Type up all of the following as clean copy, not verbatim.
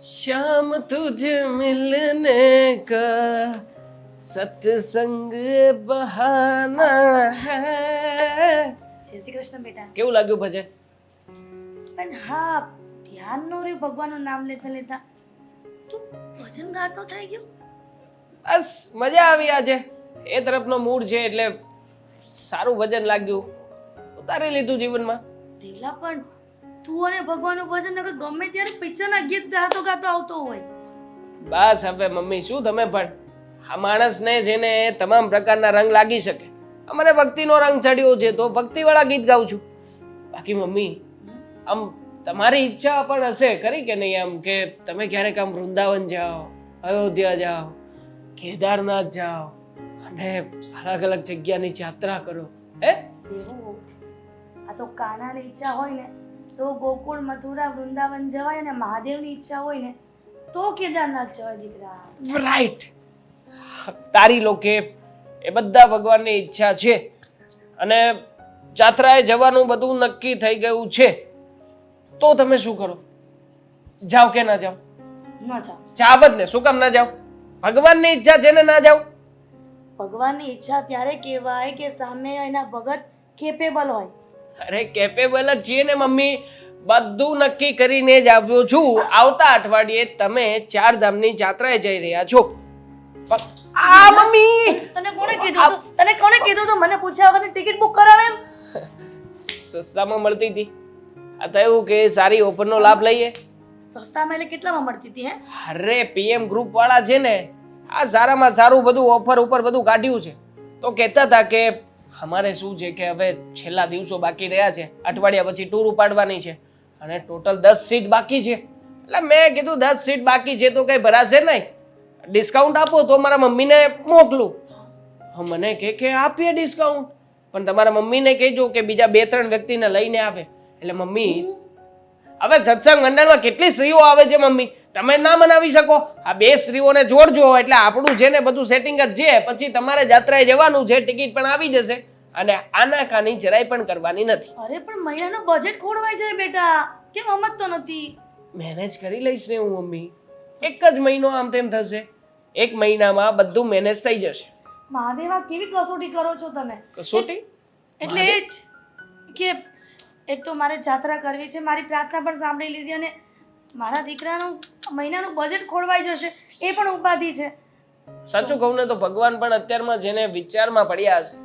शाम तुझे मिलने का सत्संग बहाना है. જય શ્રી કૃષ્ણ બેટા. કેવું લાગ્યું ભજન? પણ હા, ધ્યાન નો રહ્યું ભગવાનનું નામ લેતા લેતા. તું ભજન ગાતો થઈ ગયો? બસ મજા આવી આજે. એ તરફનો મૂડ છે એટલે સારું ભજન લાગ્યું, ઉતારી લીધું જીવનમાં. દેવલા, પણ તું અને ભગવાનનું ભજન નકર ગમે ત્યારે પિક્ચરના ગીત ગાતો ગાતો આવતો હોય. બસ હવે મમ્મી શું તમે પણ આ માણસને જેને તમામ પ્રકારના રંગ લાગી શકે, મને ભક્તિનો રંગ ચડ્યો છે તો ભક્તિવાળા ગીત ગાઉં છું. બાકી મમ્મી આમ તમારી ઈચ્છા પણ હશે ખરી કે નહીં, આમ કે તમે ક્યારેક આમ વૃંદાવન જાઓ, અયોધ્યા જાઓ, કેદારનાથ જાઓ અને અલગ અલગ જગ્યાની યાત્રા કરો. હે દેવું, આ તો કાનાની ઈચ્છા હોય ને તો ગોકુળ, મથુરા, વૃંદાવન જવાય, અને મહાદેવની ઈચ્છા હોય ને તો કેદારનાથ જવાય દીકરા. રાઈટ, તારી લોકે એ બધા ભગવાનની ઈચ્છા છે અને જાત્રાએ જવાનું બધું નક્કી થઈ ગયું છે, તો તમે શું કરો? જાઓ કે ના જાઓ? ન જાઓ. જાવ જ ને, શું કામ ના જાઓ? ભગવાનની ઈચ્છા છે ને ના જાઓ? ભગવાનની ઈચ્છા ત્યારે કહેવાય કે સામે એના ભગત કેપેબલ હોય. અરે કેપેબલ જ છીએ ને મમ્મી, બધું નક્કી કરીને જ આવ્યો છું. આવતા અઠવાડિયે તમે 4 ધામની જાત્રાએ જઈ રહ્યા છો. આ મમ્મી, તને કોણે કીધું તું? તને કોણે કીધું તું મને પૂછ્યા વગરની ટિકિટ બુક કરાવે એમ? સસ્તામાં મળતી હતી, આ થયું કે સારી ઓફરનો લાભ લઈએ. સસ્તામાં એટલે કેટલામાં મળતી હતી હે? અરે પીએમ ગ્રુપ વાળા છે ને, આ સારામાં સારું બધું ઓફર ઉપર બધું કાઢ્યું છે. તો કહેતા હતા કે અમારે શું છે કે હવે છેલ્લા દિવસો બાકી રહ્યા છે, અઠવાડિયા પછી ટૂર ઉપાડવાની છે અને ટોટલ 10 સીટ બાકી છે. એટલે મેં કીધું 10 સીટ બાકી છે તો કઈ ભરાશે નહીં, ડિસ્કાઉન્ટ આપો તો મારા મમ્મીને મોકલું. મને કે આપીએ ડિસ્કાઉન્ટ, પણ તમારા મમ્મીને કહેજો કે બીજા 2-3 વ્યક્તિને લઈને આવે. એટલે મમ્મી, હવે સત્સંગ મંડળમાં કેટલી સ્ત્રીઓ આવે છે મમ્મી, તમે ના મનાવી શકો? આ 2 સ્ત્રીઓને જોડજો એટલે આપણું છે ને બધું સેટિંગ જ છે. પછી તમારે જાત્રાએ જવાનું છે, ટિકિટ પણ આવી જશે અને આનાકાની જરાય પણ કરવાની નથી. અરે પણ મહિનાનું બજેટ ખોરવાઈ જાય બેટા, કેમ સમજતો નથી? મેનેજ કરી લઈશ ને હું મમ્મી, એક જ મહિનો આમ તેમ થશે, 1 મહિનામાં બધું મેનેજ થઈ જશે. મહાદેવા, કેવી કસોટી કરો છો તમે? કસોટી એટલે એ જ કે એક તો મારે જાત્રા કરવી છે, મારી પ્રાર્થના પણ સાંભળી લીધી, અને મારા દીકરાનું મહિનાનું બજેટ ખોરવાઈ જશે એ પણ ઉપાધિ છે. સાચું કહું ને તો ભગવાન પણ અત્યારમાં જેને વિચારમાં પડ્યા છે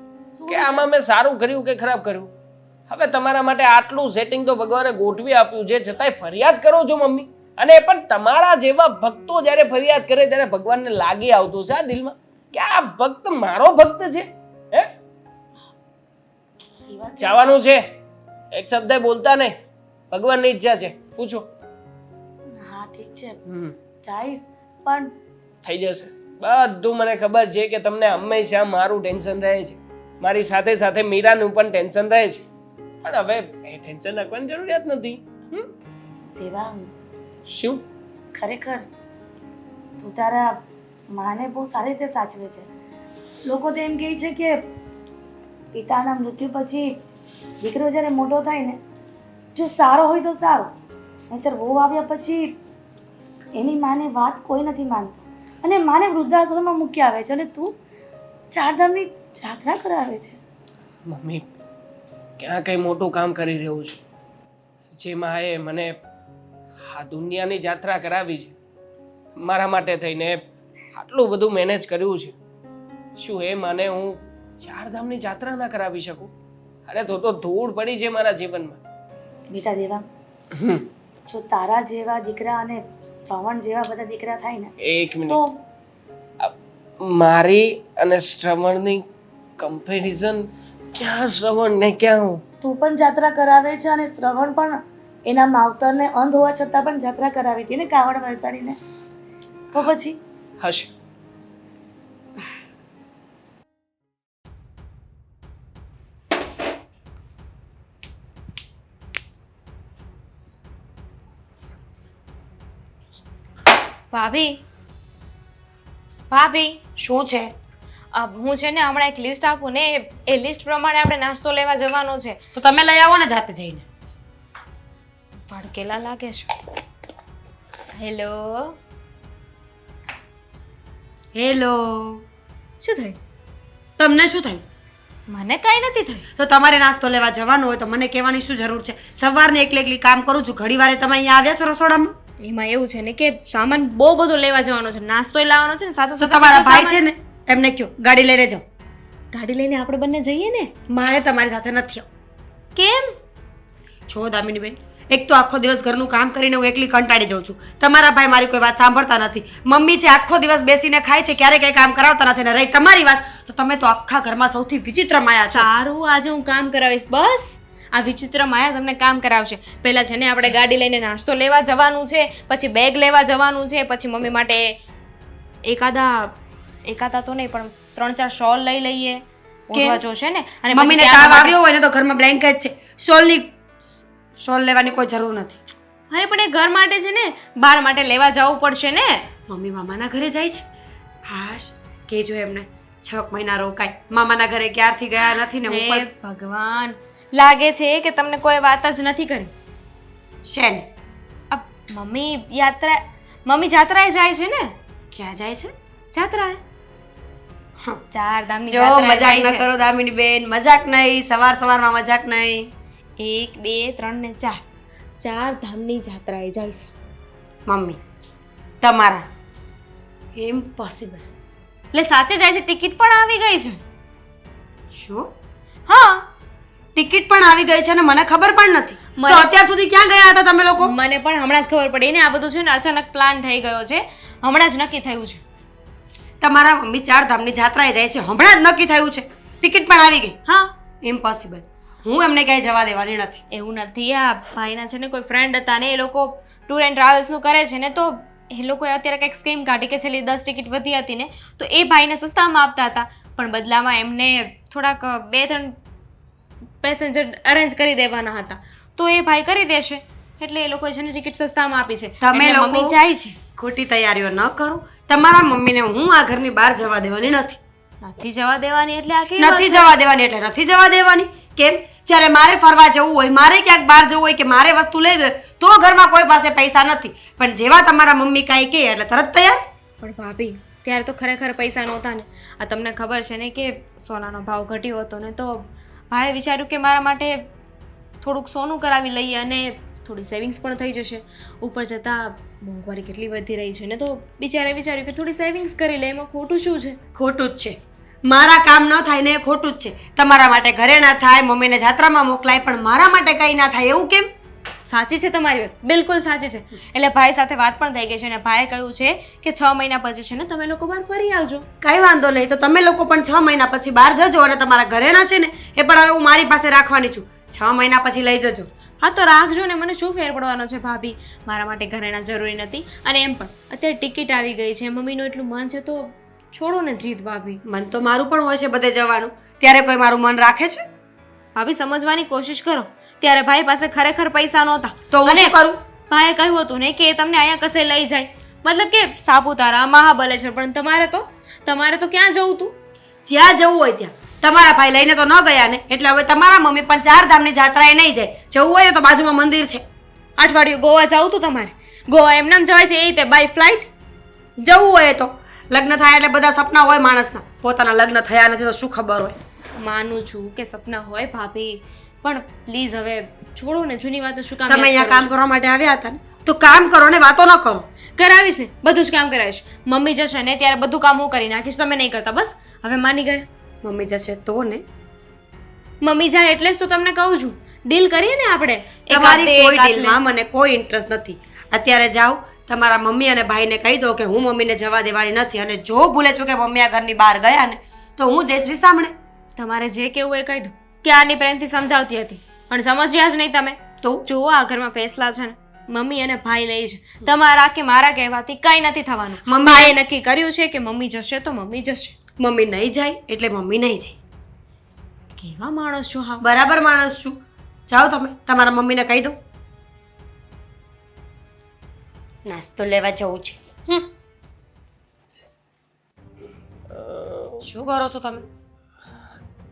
કે આમાં મેં સારું કર્યું કે ખરાબ કર્યું. હવે તમારા માટે આટલું સેટિંગ તો ભગવાને ગોઠવી આપ્યું છે, છતાંય ફરિયાદ કરો છો મમ્મી. અને એ પણ તમારા જેવા ભક્તો જ્યારે ફરિયાદ કરે ત્યારે ભગવાનને લાગી આવતું છે આ દિલમાં કે આ ભક્ત મારો ભક્ત છે. હે જવાનું છે, એક શબ્દ બોલતા નહીં, ભગવાનની ઈચ્છા છે, પૂછો. હા ઠીક છે, જઈશ, પણ થઈ જશે બધું. મને ખબર છે કે તમને હંમેશા મારું ટેન્શન રહે છે, મારી સાથે સાથે મીરાનું પણ ટેન્શન રહે છે, પણ હવે એ ટેન્શન રાખવાની જરૂરિયાત નથી. દેવાંગ, શું ખરેખર તું તારા માને બહુ સારી રીતે સાચવે છે. લોકો તો એમ કહે છે કે પિતાના મૃત્યુ પછી દીકરો જ્યારે મોટો થાય ને, જો સારો હોય તો સારો, નહીંતર વહુ આવ્યા પછી એની માને વાત કોઈ નથી માનતું અને માને વૃદ્ધાશ્રમમાં મૂકી આવે છે, અને તું 4 ધામની જાત્રા કરાવે છે. મમ્મી, ક્યાં કઈ મોટું કામ કરી રહ્યું છું? જે માએ મને આ દુનિયાની જાત્રા કરાવી છે, મારા માટે થઈને આટલું બધું મેનેજ કર્યું છે, શું એ માને હું 4 ધામની જાત્રા ના કરાવી શકું? અરે તો ધૂળ પડી છે મારા જીવનમાં. બેટા દેવા, જો તારા જેવા દીકરા અને શ્રવણ જેવા બધા દીકરા થાય ને, એક મિનિટ, તો મારી અને શ્રવણની કમ્પેરિઝન ક્યાં શ્રવણ ને ક્યાં હું? તું પણ જાત્રા કરાવે છે અને શ્રવણ પણ એના માવતરને અંધ હોવા છતાં પણ જાત્રા કરાવી હતી ને, કાવડ બેસાડીને. તો પછી હશે. ભાભી, ભાભી, શું છે? હું છે ને હમણાં એક લિસ્ટ આપું ને, એ લિસ્ટ પ્રમાણે આપણે નાસ્તો લેવા જવાનો છે. તો તમે લઈ આવો ને જાતે જઈને. ભડકેલા લાગે છે. હેલો. હેલો. શું થયું? તમને શું થયું? મને કાંઈ નથી થયું. તો તમારે નાસ્તો લેવા જવાનું હોય તો મને કહેવાની શું જરૂર છે? સવારને એકલી કામ કરું છું, ઘડી વારે તમે અહીંયા આવ્યા છો રસોડામાં? એમાં એવું છે ને કે સામાન બહુ બધો લેવા જવાનો છે, નાસ્તોય લાવવાનો છે ને સાથે તો સાથે તમારા બીજો ભાઈ છે સામાન. ને એમને કયો ગાડી લઈને જાઓ. ગાડી લઈને આપણે બંને જઈએ ને. મારે તમારી સાથે નથી આવું. કેમ? છો દામિની બેન, એક તો આખો દિવસ ઘરનું કામ કરીને હું એકલી કંટાળી જાઉં છું. તમારા ભાઈ મારી કોઈ વાત સાંભળતા નથી. મમ્મી છે આખો દિવસ બેસીને ખાય છે, ક્યારે કંઈ કામ કરાવતા નથી. ને રહી તમારી વાત, તો તમે તો આખા ઘરમાં સૌથી વિચિત્ર માયા છો. સારું, આજે હું કામ કરાવીશ. બસ આ વિચિત્ર માયા તમને કામ કરાવશે. પહેલા છે ને આપણે ગાડી લઈને નાસ્તો લેવા જવાનું છે, પછી બેગ લેવા જવાનું છે, પછી મમ્મી માટે એકાદા તો નહીં પણ 3-4 શોલ લઈ લઈએ. ઓઢવા જોશે ને. અને પછી મમ્મીને ત્યાં તાવ આવ્યો હોય ને તો ઘરમાં બ્લેન્કેટ છે, શોલ લેવાની કોઈ જરૂર નથી. અરે પણ એ ઘર માટે છે ને, બાર માટે લેવા જવું પડશે ને. મમ્મી મામાના ઘરે જાય છે? હાશ, કહેજો એમને 6 મહિના રોકાય. મામાના ઘરે ક્યારથી ગયા નથી ને હું હે પણ. ભગવાન, લાગે છે કે તમને કોઈ વાત જ નથી કરી. શેને? મમ્મી જાત્રાએ જાય છે ને. ક્યાં જાય છે? જાત્રાએ. ચાર ધામની જો જાત્રાએ મજાક જાય ન છે. કરો દામિની બેન, મજાક નહીં, સવારમાં મજાક નહીં. 1 2 3 ને 4 ચાર ધામની જાત્રાએ જાય છે. મમ્મી તમારા ઇમ્પોસિબલ. એટલે સાચે જાય છે. ટિકિટ પણ આવી ગઈ છે. શું? હા, ટિકિટ પણ આવી ગઈ છે અને મને ખબર પણ નથી. મને- તો અત્યાર સુધી ક્યાં ગયા હતા તમે લોકો? મને પણ હમણાં જ ખબર પડી ને. આ બધું છે ને અચાનક પ્લાન થઈ ગયો છે, હમણાં જ નક્કી થયું છે. તમારા મમ્મી 4 ધામની જાત્રાએ જાય છે, હમણાં જ નક્કી થયું છે, ટિકિટ પણ આવી ગઈ. હા, ઇમ્પોસિબલ. હું એમને ક્યાંય જવા દેવાની નથી. એવું નથી. આ ભાઈના છે ને કોઈ ફ્રેન્ડ હતા ને, એ લોકો ટૂર એન્ડ ટ્રાવેલ્સનું કરે છે ને, તો એ લોકોએ અત્યારે કંઈક સ્કીમ કાઢી કે છેલ્લી 10 ટિકિટ વધી હતી ને, તો એ ભાઈને સસ્તામાં આપતા હતા. પણ બદલામાં એમને થોડાક 2-3 પેસેન્જર અરેન્જ કરી દેવાના હતા, તો એ ભાઈ કરી દેશે. એટલે એ લોકોએ છે ને ટિકિટ સસ્તામાં આપી છે. તમે એટલે લોકો મમ્મી જાય છે. ખોટી તૈયારીઓ ન કરો. તમારા મમ્મીને હું આ ઘરની બહાર જવા દેવાની નથી. નથી જવા દેવાની એટલે આ કેવી વાત નથી છે? જવા દેવાની એટલે નથી જવા દેવાની. કેમ? જ્યારે મારે ફરવા જવું હોય, મારે ક્યાંક બહાર જવું હોય કે મારે વસ્તુ લેવી હોય, તો ઘરમાં કોઈ પાસે પૈસા નથી. પણ જેવા તમારા મમ્મી કાંઈ કહે એટલે તરત તૈયાર. પણ ભાભી, ત્યારે તો ખરેખર પૈસા નહોતા ને. આ તમને ખબર છે ને કે સોનાનો ભાવ ઘટ્યો હતો ને, તો ભાઈએ વિચાર્યું કે મારા માટે થોડુંક સોનું કરાવી લઈએ અને થોડી સેવિંગ્સ પણ થઈ જશે. ઉપર જતાં મોંઘવારી કેટલી વધી રહી છે ને, તો બિચારે વિચાર્યું કે થોડી સેવિંગ્સ કરી લે. એમાં ખોટું શું છે? ખોટું જ છે. મારા કામ ન થાય ને એ ખોટું જ છે. તમારા માટે ઘરે ના થાય, મમ્મીને જાત્રામાં મોકલાય, પણ મારા માટે કંઈ ના થાય એવું કેમ? સાચી છે તમારી વાત, બિલકુલ સાચી છે. એટલે ભાઈ સાથે વાત પણ થઈ ગઈ છે અને ભાઈએ કહ્યું છે કે 6 મહિના પછી છે ને તમે લોકો બહાર ફરી આવજો. કાંઈ વાંધો નહીં. તો તમે લોકો પણ 6 મહિના પછી બહાર જજો અને તમારા ઘરેણા છે ને એ પણ હવે હું મારી પાસે રાખવાની છું. 6 મહિના પછી લઈ જજો. હા તો રાખજો ને. મને શું ફેર પડવાનો છે ભાભી? મારા માટે ઘરેણા જરૂરી નથી. અને એમ પણ અત્યારે ટિકિટ આવી ગઈ છે, મમ્મીનું એટલું મન છે, તો છોડો ને જીત ભાભી. મન તો મારું પણ હોય છે બધે જવાનું, ત્યારે કોઈ મારું મન રાખે છે? ભાભી સમજવાની કોશિશ કરો. ત્યારે ભાઈ પાસે ખરેખર પૈસા નહોતા. તો હું અને શું કરું? ભાઈએ કહ્યું હતું ને કે તમને અહીંયા કશે લઈ જાય, મતલબ કે સાપુતારા, મહાબલેશ્વર. પણ તમારે તો ક્યાં જવું તું? જ્યાં જવું હોય ત્યાં. તમારા ભાઈ લઈને તો ન ગયા ને, એટલે હવે તમારા મમ્મી પણ 4 ધામની જાત્રાએ નહીં જાય. જવું હોય ને તો બાજુમાં મંદિર છે. અઠવાડિયું ગોવા જવું તું તમારે? ગોવા એમનેમ જવાય છે એ રીતે બાય ફ્લાઇટ? જવું હોય તો લગ્ન થાય એટલે બધા સપના હોય માણસના. પોતાના લગ્ન થયા નથી તો શું ખબર હોય? માનું છું કે સપના હોય ભાભી, પણ પ્લીઝ હવે છોડો ને. જૂની વાતો શું કામ તમે યાદ અહીંયા કરો કામ કરવા માટે આવ્યા હતા ને, તો કામ કરો ને વાતો ન કરો. છો? કરાવીશ ને, બધું જ કામ કરાવીશ. મમ્મી જશે ને ત્યારે બધું કામ હું કરી નાખીશ, તમે નહીં કરતા. બસ હવે માની ગયા? મમ્મી જશે તો ને. મમ્મી જાય એટલે જ તો તમને કહું છું, ડીલ કરીએ ને આપણે. તમારી કોઈ ડીલમાં મને કોઈ ઇન્ટરેસ્ટ નથી. અત્યારે જાઓ, તમારા મમ્મી અને ભાઈને કહી દો કે હું મમ્મીને જવા દેવાની નથી, અને જો ભૂલે છું કે મમ્મી આ ઘરની બહાર ગયા ને, તો હું જયશ્રી સાંભળે. તમારે જે કેવું એ કહી દો. ક્યારની પ્રેમથી સમજાવતી હતી પણ સમજ્યા જ નહીં તમે. તો જુઓ આ ઘરમાં ફેસલા છે ને મમ્મી અને ભાઈ લઈ છે. તમારા કે મારા કહેવાથી કંઈ નથી થવાનું. ભાઈએ નક્કી કર્યું છે કે મમ્મી જશે તો મમ્મી જશે. મમ્મી નહીં જાય એટલે મમ્મી નહીં જાય. કેવા માણસ છો હા? બરાબર માણસ છું. જાઓ તમે તમારા મમ્મીને કહી દો. નાસ્તો લેવા જવું છે. શું કરો છો તમે?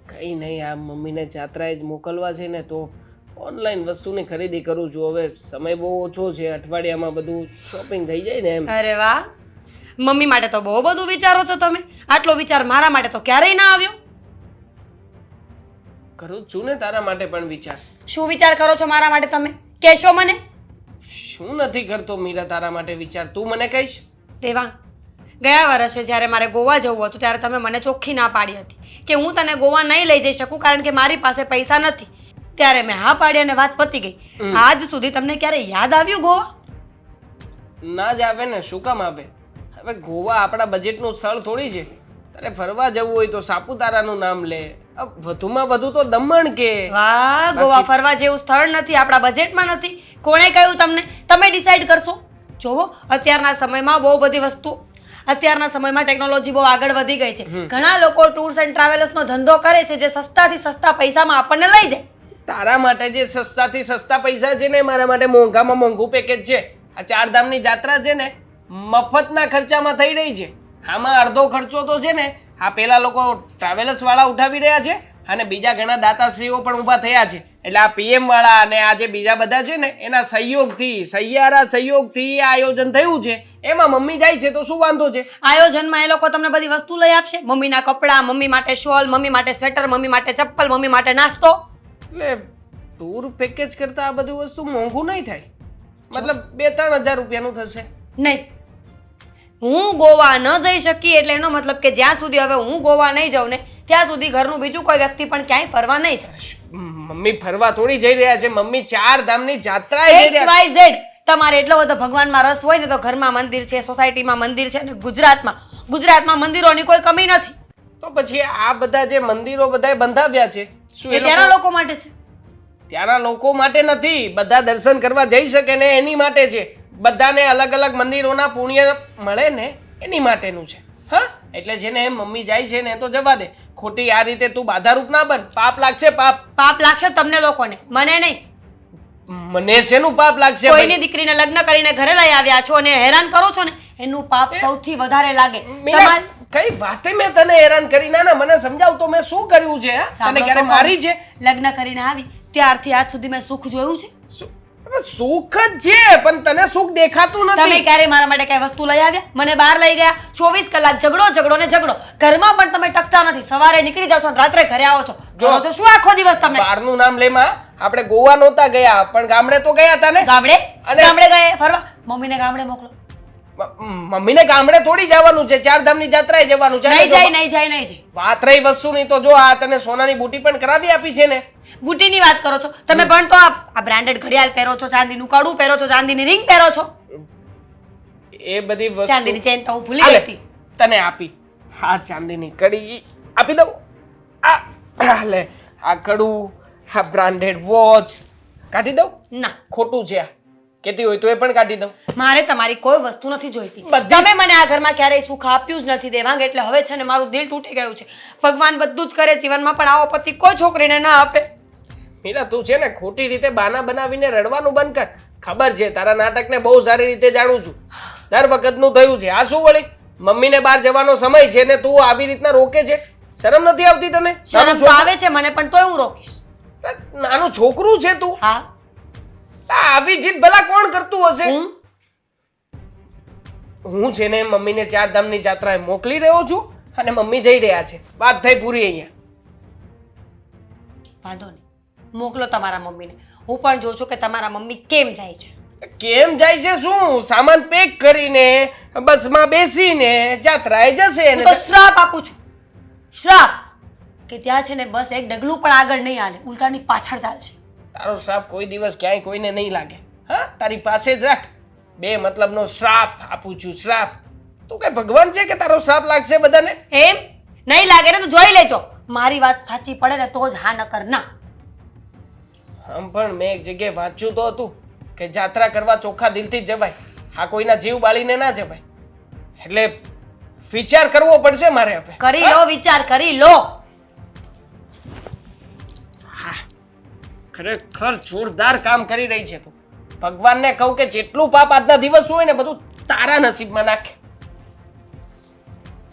કંઈ નહીં, આ મમ્મીને જાત્રાએ જ મોકલવા છે ને, તો ઓનલાઈન વસ્તુની ખરીદી કરું છું. હવે સમય બહુ ઓછો છે, અઠવાડિયામાં બધું શોપિંગ થઈ જાય ને એમ. અરે વાહ, મમ્મી માટે તો બહુ બધું વિચારો છો તમે. આટલો વિચાર મારા માટે તો ક્યારેય ના આવ્યો. કરું જ છું ને તારા માટે પણ વિચાર. શું વિચાર કરો છો મારા માટે તમે? કહેશો મને? શું નથી કરતો મીરા તારા માટે વિચાર? તું મને કહીશ? દેવાંગ, ગયા વર્ષે જ્યારે મારે ગોવા જવું હતું ત્યારે તમે મને ચોખ્ખી ના પાડી હતી કે હું તને ગોવા નહીં લઈ જઈ શકું કારણ કે મારી પાસે પૈસા નથી. ત્યારે મેં હા પાડી અને વાત પતી ગઈ. આજ સુધી તમને ક્યારે યાદ આવ્યું ગોવા? ના જ આવે ને, શું કામ આવે? હવે ગોવા આપણા બજેટનું સ્થળ થોડી છે. તારે ફરવા જવું હોય તો સાપુતારાનું નામ લે, વધુમાં વધુ તો દમણ કે. વાહ, ગોવા ફરવા જેવું સ્થળ નથી, આપણા બજેટમાં નથી. કોણે કહ્યું તમને? તમે ડિસાઈડ કરશો. જોવો, અત્યારના સમયમાં બહુ બધી વસ્તુ, અત્યારના સમયમાં ટેકનોલોજી બહુ આગળ વધી ગઈ છે. ઘણા લોકો ટૂર્સ એન્ડ ટ્રાવેલ્સનો ધંધો કરે છે જે સસ્તાથી સસ્તા પૈસામાં આપણને લઈ જાય. તારા માટે જે સસ્તાથી સસ્તા પૈસા છે ને, મારા માટે મોંઘામાં મોંઘું પેકેજ છે. આ ચારધામની જાત્રા છે ને, મફતના ખર્ચામાં થઈ રહી છે. આમાં અડધો ખર્ચો તો છે ને આ પેલા લોકો ટ્રાવેલર્સ વાળા ઉઠાવી રહ્યા છે અને બીજા ઘણા દાતાશ્રીઓ પણ ઊભા થયા છે. એટલે આ પીએમ વાળા અને આ જે બીજા બધા છે ને એના સહયોગથી, સહિયારા સહયોગથી આ આયોજન થયું છે. એમાં મમ્મી જાય છે તો શું વાંધો છે? આયોજનમાં એ લોકો તમને બધી વસ્તુ લઈ આપશે. મમ્મીના કપડાં, મમ્મી માટે શોલ, મમ્મી માટે સ્વેટર, મમ્મી માટે ચપ્પલ, મમ્મી માટે નાસ્તો. એટલે ટૂર પેકેજ કરતા આ બધું વસ્તુ મોંઘું નહીં થાય. મતલબ 2-3 હજાર રૂપિયાનું થશે. નહીં, હું ગોવા ન જઈ શકી એટલે એનો મતલબ કે જ્યાં સુધી હવે હું ગોવા નહીં જાઉં ને ત્યાં સુધી ઘરનું બીજું કોઈ વ્યક્તિ પણ ક્યાંય ફરવા નહીં જાય. મમ્મી ફરવા થોડી જઈ રહ્યા છે, મમ્મી 4 ધામની જાત્રાએ જઈ રહ્યા છે. XYZ, તમારે એટલો બધો ભગવાનમાં રસ હોય ને તો ઘરમાં મંદિર છે, સોસાયટીમાં મંદિર છે અને ગુજરાતમાં મંદિરોની કોઈ કમી નથી. તો પછી આ બધા જે મંદિરો બધાએ બંધાવ્યા છે શું એ ત્યાંના લોકો માટે છે? ત્યાંના લોકો માટે નથી. બધા દર્શન કરવા જઈ શકે ને એની માટે છે. બધાને અલગ અલગ મંદિરોના પુણ્ય મળે ને એની માટેનું છે. હા, એટલે છે ને મમ્મી જાય છે ને તો જવા દે. ખોટી આ રીતે તું બાધારૂપ ના બન. પાપ લાગશે, પાપ લાગશે તમને લોકોને, મને નહીં. મને શેનું પાપ લાગશે? કોઈની દીકરીને લગ્ન કરીને ઘરે લઈ આવ્યા છો અને હેરાન કરો છો ને એનું પાપ સૌથી વધારે લાગે. મીરા, કઈ વાતે મેં તને હેરાન કરી? ના, મને સમજાવ તો મેં શું કર્યું છે? તને ક્યારે મારી છે? લગ્ન કરીને આવી ત્યારથી આજ સુધી મેં સુખ જોયું છે? સુખ જ છે પણ તને સુખ દેખાતું નથી. તમે ક્યારે મારા માટે કઈ વસ્તુ લઈ આવ્યા? મને બહાર લઈ ગયા 24 કલાક ઝઘડો ને ઝઘડો. ઘરમાં પણ તમે ટકતા નથી. સવારે નીકળી જાવ છો રાત્રે ઘરે આવો છો. કરો છો શું આખો દિવસ તમે? બહારનું નામ લેમાં આપણે ગોવા નહોતા ગયા પણ ગામડે તો ગયા હતા ને. ગામડે ગયા ફરવા? મમ્મીને ગામડે મોકલો. મમ્મીને ગામડે થોડી જવાનું છે, 4 ધામની જાત્રાએ જવાનું છે. નહીં જાય. વાત રહી વસ્તુની તો જો આ તને સોનાની બુટી પણ કરાવી આપી છે ને. બુટીની વાત કરો છો તમે? પણ તો આ બ્રાન્ડેડ ઘડિયાળ પહેરો છો, ચાંદીનું કડું પહેરો છો, ચાંદીની રિંગ પહેરો છો. એ બધી વસ્તુ ચાંદીની ચેન તો હું ભૂલી ગઈ હતી. તને આપી. હા, ચાંદીની કડી આપી દઉં. આ લે, આ કડું, આ બ્રાન્ડેડ વોચ કાઢી દઉં? ના, ખોટું છે. આ કેતી હોય તો એ પણ કાઢી દઉં. મારે તમારી કોઈ વસ્તુ નથી જોઈતી. બધી- તમે મને આ ઘરમાં ક્યારેય સુખ આપ્યું જ નથી દેવાંગ. એટલે હવે છે ને મારું દિલ તૂટી ગયું છે. ભગવાન બધું જ કરે જીવનમાં પણ આવો પતિ કોઈ છોકરીને ના આપે. મીરા, તું છે ને ખોટી રીતે બાના બનાવીને રડવાનું બંધ કર. ખબર છે તારા નાટકને બહુ સારી રીતે જાણું છું. દર વખતનું થયું છે. આ શું વળી મમ્મીને બહાર જવાનો સમય છે ને તું આવી રીતના રોકે છે? શરમ નથી આવતી તને? શરમ તો આવે છે મને પણ તોય હું રોકીશ. નાનું છોકરું છે તું. હા, આવી જીત ભલા કોણ કરતું હશે? હું છે ને મમ્મીને 4 ધામની જાત્રાએ મોકલી રહ્યો છું અને મમ્મી જઈ રહ્યા છે. વાત થઈ પૂરી અહીંયા. વાંધો નહીં, મોકલો તમારા મમ્મીને. હું પણ જોઉં છું કે તમારા મમ્મી કેમ જાય છે. કેમ જાય છે? શું સામાન પેક કરીને બસમાં બેસીને જાત્રાએ જશે. હું તો શ્રાપ આપું છું, શ્રાપ કે ત્યાં છે ને બસ એક ડગલું પણ આગળ નહીં હાલે, ઉલટાની પાછળ ચાલશે. તારો શ્રાપ કોઈ દિવસ ક્યાંય કોઈને નહીં લાગે. હા, તારી પાસે જ રાખ. 2 મતલબનો શ્રાપ આપું છું. શ્રાપ? તું કઈ ભગવાન છે કે તારો શ્રાપ લાગશે બધાને? એમ નહીં લાગે ને તો જોઈ લેજો. મારી વાત સાચી પડે ને તો જ હા નકર ના. આમ પણ મેં એક જગ્યાએ વાંચ્યું તો હતું કે જાત્રા કરવા ચોખ્ખા દિલથી જ જવાય. આ કોઈના જીવ બાળીને ના જવાય. એટલે વિચાર કરવો પડશે મારે હવે. કરી લો વિચાર, કરી લો. ખરેખર જોરદાર કામ કરી રહી છે તું. ભગવાનને કહું કે જેટલું પાપ આજના દિવસ હોય ને બધું તારા નસીબમાં નાખે.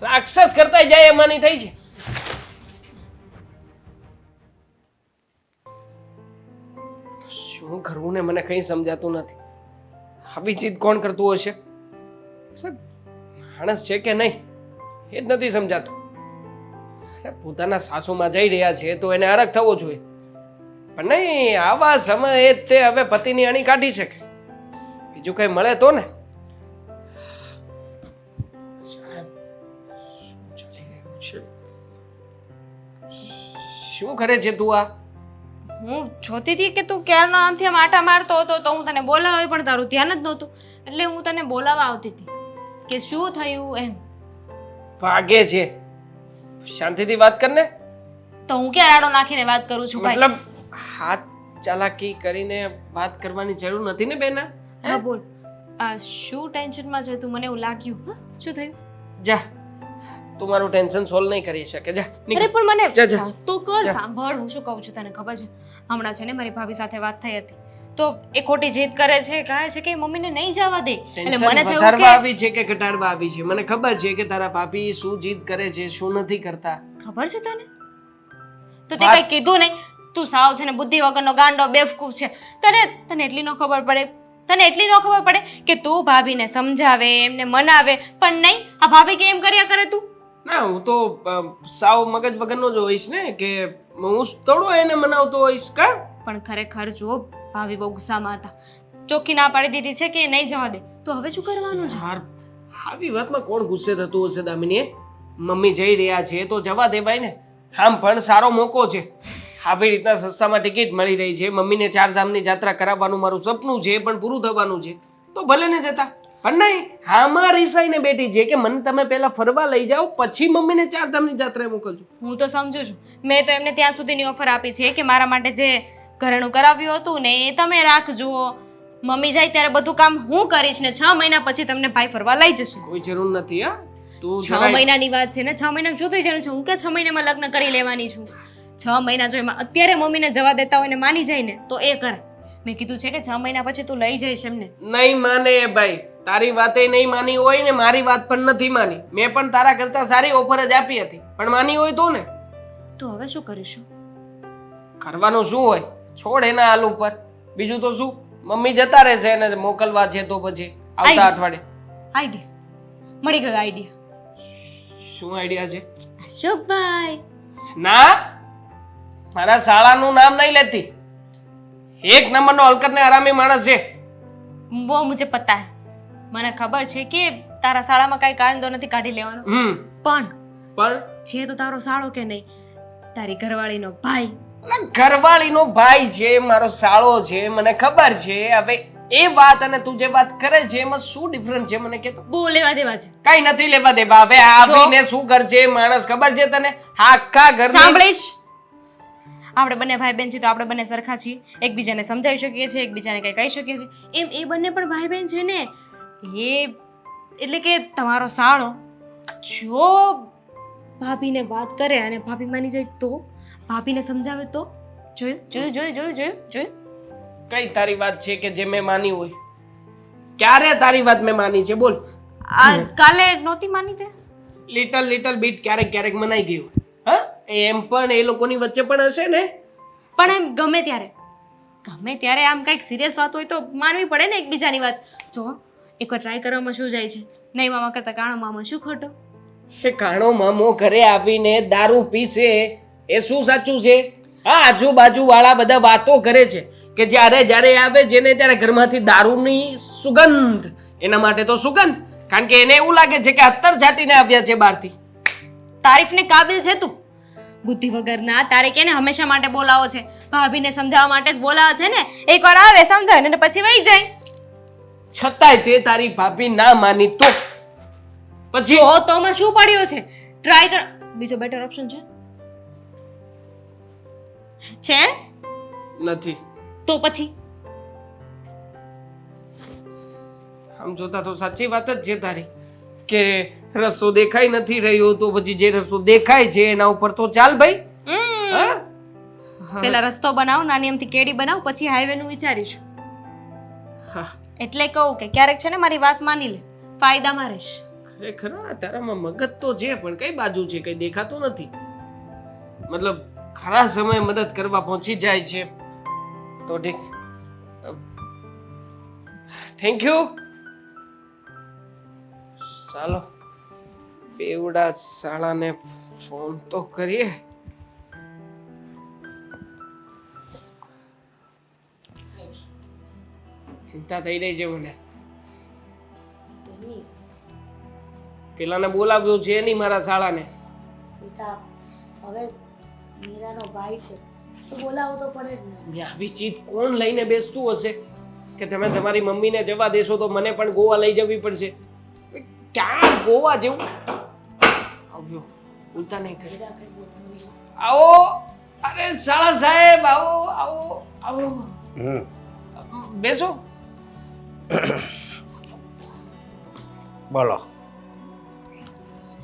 રાક્ષસ કરતા જાય એમાંની થઈ છે. શું કરવું ને મને કંઈ સમજાતું નથી. આવી ચીજ કોણ કરતું હશે? સાહેબ, માણસ છે કે નહીં એ જ નથી સમજાતું. અરે પોતાના સાસુમાં જઈ રહ્યા છે તો એને અરગ થવો જોઈએ, પણ નહીં, આવા સમયે જ તે હવે પતિની અણી કાઢી શકે. બીજું કઈ મળે તો ને. શું કરે છે તું? આ હું જોતી હતી કે તું ક્યારનો આમથી આમ આટા મારતો હતો તો હું તને બોલાવી, પણ તારું ધ્યાન જ નહોતું એટલે હું તને બોલાવવા આવતી હતી કે શું થયું એમ. વાગે છે, શાંતિથી વાત કર ને. તો હું ક્યાં રાડો નાખીને વાત કરું છું ભાઈ? મતલબ હાથ ચાલાકી કરીને વાત કરવાની જરૂર નથી ને બેના. હા બોલ, આ શું ટેન્શનમાં છે તું? મને એવું લાગ્યું. હા, શું થયું? જા, તું મારું ટેન્શન સોલ્વ નહીં કરી શકે. જા અરે નીકળ. પણ મને જા, જા. વાત તો કર. જા. સાંભળ, હું શું કહું છું તને ખબર છે? હમણાં છે ને મારી ભાભી સાથે વાત થઈ હતી તો એ ખોટી જીદ કરે છે, કહે છે કે મમ્મીને નહીં જવા દે. એટલે ટેન્શન મને થયું વધારવા કે આવી છે કે ઘટાડવા આવી છે? મને ખબર છે કે તારા ભાભી શું જીદ કરે છે, શું નથી કરતા. ખબર છે તને? તો તે વાત- કઈ કીધું નહીં? તું સાવ છે ને બુદ્ધિ વગરનો ગાંડો બેવકૂફ છે. તને એટલી ન ખબર પડે? તને એટલી ન ખબર પડે કે તું ભાભીને સમજાવે, એમને મનાવે, પણ નહીં, આ ભાભી કેમ કર્યા કરે તું? ના, હું તો સાવ મગજ વગરનો જ હોઈશ ને, કે હું થોડો એને મનાવતો હોઈશ કા? પણ ખરેખર જો ભાભી બહુ ગુસ્સામાં હતા, ચોખ્ખી ના પાડી દીધી છે કે નહીં જવા દે. તો હવે શું કરવાનું છે? યાર, આવી વાતમાં કોણ ગુસ્સે થતું હશે દામિની? મમ્મી જઈ રહ્યા છે તો જવા દેવાય ને. આમ પણ સારો મોકો છે. આવી રીતના સસ્તામાં ટિકિટ મળી રહી છે. મમ્મીને ચારધામની યાત્રા કરાવવાનું મારું સપનું છે, પણ પૂરું થવાનું છે તો ભલે ને જતા. પણ નહીં, આમાં રિસાઈને બેઠી છે કે મને તમે પહેલા ફરવા લઈ જાઓ પછી મમ્મીને ચારધામની યાત્રાએ મોકલજો. હું તો સમજુ છું. મેં તો એમને ત્યાં સુધીની ઓફર આપી છે કે મારા માટે જે ઘરેણું કરાવ્યું હતું ને એ તમે રાખજો. મમ્મી જાય ત્યારે બધું કામ હું કરીશ ને 6 મહિના પછી તમને ભાઈ ફરવા લઈ જશે. કોઈ જરૂર નથી. હા, તું 6 જરાય- મહિનાની વાત છે ને, 6 મહિનામાં શું થઈ જવાનું છે? હું કે 6 મહિનામાં લગ્ન કરી લેવાની છું. 6 મહિના જો એમાં અત્યારે મમ્મીને જવા દેતા હોય ને માની જાય ને તો એ કરે. મેં કીધું છે કે 6 મહિના પછી તું લઈ જઈશ એમને. નહીં માને એ ભાઈ. તારી વાતે નહીં માની હોય ને મારી વાત પણ નથી માની. મેં પણ તારા કરતા સારી ઓફર જ આપી હતી, પણ માની હોય તો ને. તો હવે શું કરીશું? કરવાનું શું હોય? છોડ એના હાલ ઉપર. બીજું તો શું, મમ્મી જતા રહેશે એને મોકલવા છે તો પછી આવતા અઠવાડિયે. આઈડિયા મળી ગયો. આઈડિયા શું આઈડિયા છે? અશોકભાઈ, ના, મારા શાળાનું નામ નહીં લેતી. એક નંબરનો હલકત ને હરામી માણસ છે. वो मुझे पता है. મને ખબર છે કે તારા શાળામાં કાંઈ કાંડો નથી કાઢી લેવાનો, પણ છે તો તારો સાળો કે નહીં, તારી ઘરવાળીનો ભાઈ. એટલે ઘરવાળીનો ભાઈ છે, મારો સાળો છે, મને ખબર છે. હવે એ વાત અને તું જે વાત કરે છે એમાં શું ડિફરન્સ છે મને કે તો? બહુ લેવા દેવા છે. કઈ નથી લેવા દેવા. હવે આવીને શું કરશે માણસ ખબર છે તને? આખા ઘર સાંભળીશ, આપણે બંને ભાઈ બહેન છીએ તો આપણે બંને સરખા છીએ, એકબીજાને સમજાવી શકીએ છીએ, એકબીજાને કંઈ કહી શકીએ છીએ. એમ એ બંને પણ ભાઈ બહેન છે ને. એ એટલે કે તમારો સાળો જો ભાભીને વાત કરે અને ભાભી માની જાય તો, ભાભીને સમજાવે તો? જોયું જોયું જોયું જોયું જોયું જોયું? કઈ તારી વાત છે કે જે મેં માની હોય? ક્યારે તારી વાત મેં માની છે બોલ? આ કાલે નહોતી માની તે? લિટલ બીટ ક્યારેક ક્યારેક મનાઈ ગયું. હા, એમ પણ એ લોકોની વચ્ચે પણ હશે ને. પણ એમ ગમે ત્યારે આમ કંઈક સિરિયસ વાત હોય તો માનવી પડે ને એકબીજાની વાત. જો એકવાર ટ્રાય કરવામાં શું જાય છે? નહીં મામા કરતા કાણો મામા શું ખોટો? એ કાણો મામો ઘરે આવીને દારૂ પીશે એ શું સાચું છે? હા, આજુબાજુ વાળા બધા વાતો કરે છે કે જ્યારે આવે જેને ત્યારે ઘરમાંથી દારૂની સુગંધ. એના માટે તો સુગંધ, કારણ કે એને એવું લાગે છે કે અત્તર છાટીને આવ્યા છે બહારથી. તારીફને કાબિલ છે તું, બુદ્ધિ વગરના. તારે કેને હંમેશા માટે બોલાવો છે? ભાભીને સમજાવવા માટે જ બોલાવો છે ને. એકવાર આવે સમજાવે ને પછી વહી જાય. છતાંય તે તારી ભાભી ના માની તો પછી જો તોમાં શું પડ્યો છે? ટ્રાય કર. બીજો બેટર ઓપ્શન છે? નથી. તો પછી આમ જોતા તો સાચી વાત જ છે તારી કે રસ્તો દેખાઈ નથી રહ્યો તો પછી જે રસ્તો દેખાય છે એના ઉપર તો ચાલ ભાઈ. હા? પેલા રસ્તો બનાવ, નાની અમથી કેડી બનાવ, પછી હાઈવે નું વિચારીશું. હા, એટલે કહું કે ક્યારેક છે ને મારી વાત માની લે, ફાયદામાં રહેશ. ખરેખર તારામાં મગજ તો છે પણ કઈ બાજુ છે કઈ દેખાતું નથી. મતલબ ખરા સમયે મદદ કરવા પહોંચી જાય છે તો ઠીક, થેન્ક યુ. ચાલો બેવડા શાળાને ફોન તો કરીએ. ચિંતા થઈ રહી છે મને. સની પેલાને બોલાવ્યો છે નહીં મારા શાળાને. બેટા હવે મીરાનો ભાઈ છે તો બોલાવો તો પડે જ ને. મેં આવી ચીજ કોણ લઈને બેસતું હશે કે તમે તમારી મમ્મીને જવા દેશો તો મને પણ ગોવા લઈ જવી પડશે. ક્યાં ગોવા જેવું આવ્યો બોલતા નહીં કરે. બેટા કંઈ બોલતું નહીં. આવો. અરે શાળા સાહેબ આવો આવો આવો. બેસો. બોલો.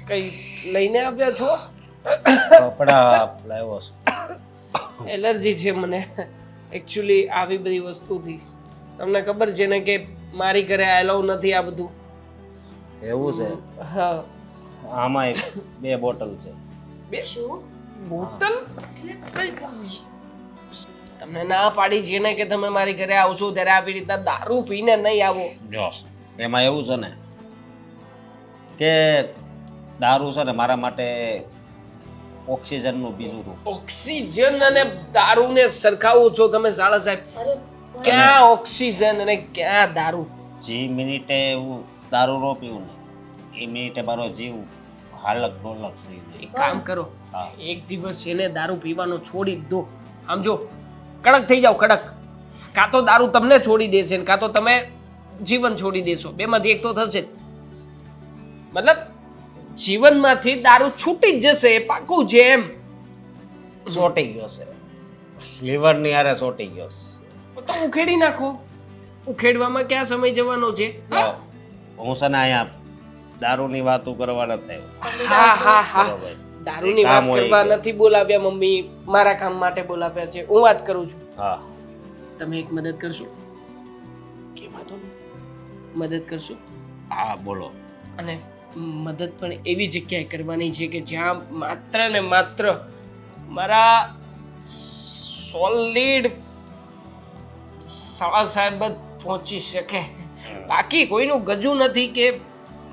કઈ લઈને આવ્યા છો? કપડા લાવ્યો છું. એલર્જી છે મને એકચ્યુઅલી આવી બધી વસ્તુથી. તમને ખબર છે ને કે મારી ઘરે આવેલો નથી આ બધું. એવું છે? હા. આમાં 2 બોટલ છે. બે શું બોટલ? તમને ના પાડી છે ને કે તમે મારી ઘરે આવશો ત્યારે આવી રીતના દારૂ પીને નહીં આવો. જો એમાં એવું છે ને કે દારૂ છે ને મારા માટે ઓક્સિજનનું બીજું રૂપ. ઓક્સિજન અને દારૂને સરખાવો છો તમે શાળા સાહેબ. અરે ક્યાં ઓક્સિજન અને ક્યાં દારૂ? જે મિનિટે એવું દારૂ નો પીવું ને એ મિનિટે મારો જીવ હાલક ડોલક થઈ જાય. એક કામ કરો, હા. એક દિવસ એને દારૂ પીવાનો છોડી જ દો. આમ જો કડક થઈ જાવ કડક. કાં તો દારૂ તમને છોડી દેશે ને કાં તો તમે જીવન છોડી દેશો. બેમાંથી એક તો થશે જ. મતલબ જીવનમાંથી દારૂ છૂટી જ જશે એ પાકું છે એમ. ચોટી ગયો છે લીવરની હારે ચોટી ગયો છે. તો ઉખેડી નાખો. ઉખેડવામાં ક્યાં સમય જવાનો છે? તો હું છે ને અહીંયા દારૂની વાતો કરવા નથી થયો. હા હા હા. બરોબર. દારૂની કામ વાત હોય કરવા કે. નથી બોલાવ્યા મમ્મી, મારા કામ માટે બોલાવ્યા છે. હું વાત કરું છું. હા તમે એક મદદ કરશો? કે વાંધો નહીં. મદદ કરશો હા બોલો. અને મદદ પણ એવી જગ્યાએ કરવાની છે કે જ્યાં માત્ર ને માત્ર મારા સોલિડ શાળા સાહેબ જ પહોંચી શકે. બાકી કોઈનું ગજુ નથી કે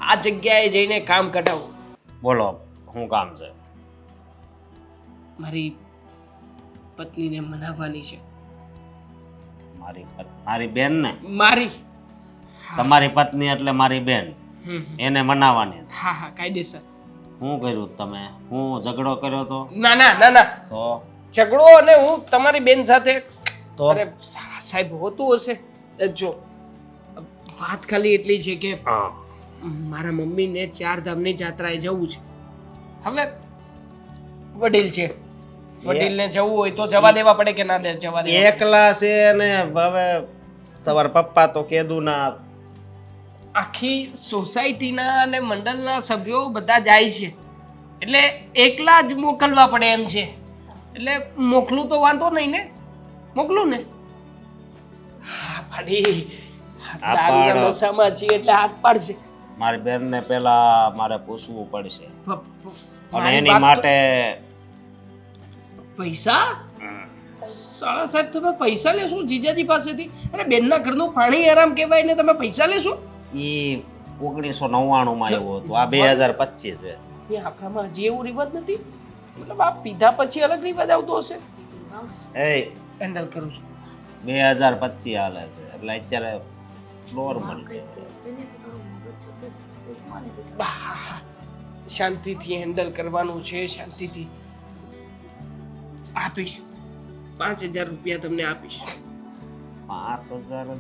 આ જગ્યાએ જઈને કામ કઢાવું. બોલો શું કામ છે? મારી પત્નીને મનાવવાની છે. મારી બેન ને? મારી. તમારી પત્ની એટલે મારી બેન. હમ. એને મનાવવાની છે. હા હા કાયદેસર. શું કર્યું તમે? હું ઝઘડો કર્યો તો? ના ના ના ના. તો ઝઘડો અને હું તમારી બેન સાથે તો અરે સાહેબ હોતું હશે. જો વાત ખાલી એટલી છે કે હા. મારા મમ્મીને 4 ધામની જાત્રાએ જવું છે. હવે વડીલ છે, વડીલને જવું હોય તો જવા દેવા પડે કે ના જવા દેવા પડે? એકલા છે ને હવે તમારા પપ્પા તો કેદું ના. આખી સોસાયટીના અને મંડળના સભ્યો બધા જાય છે એટલે એકલા જ મોકલવા પડે એમ છે. એટલે મોકલું તો વાંધો નહીં ને? મોકલું ને? હા પાડી. દારૂના નશામાં છીએ એટલે હાથ પાડશે. મારી બેનને પેલા મારે પૂછવું પડશે અને મારી એની વાત તો- માટે પૈસા? સાળા સાહેબ તમે પૈસા લેશો જીજાજી પાસેથી? અરે બેનના ઘરનું પાણી આરામ કહેવાય ને તમે પૈસા લેશો? ઈ 1999 માં આવ્યું હતું. આ 2025 છે. એ આપણામાં હજી એવું રિવાજ નથી? મતલબ આ પીધા પછી અલગ રિવાજ આવતો હશે? એ હેન્ડલ કરું છું. 2025 હાલે છે એટલે અત્યારે નોર્મલ છે. સની તો તારું મગજ જશે જ. કોઈ માને બેટા. આહ, શાંતિથી હેન્ડલ કરવાનું છે. શાંતિથી આપીશ. 5000 રૂપિયા તમને આપીશ. 5000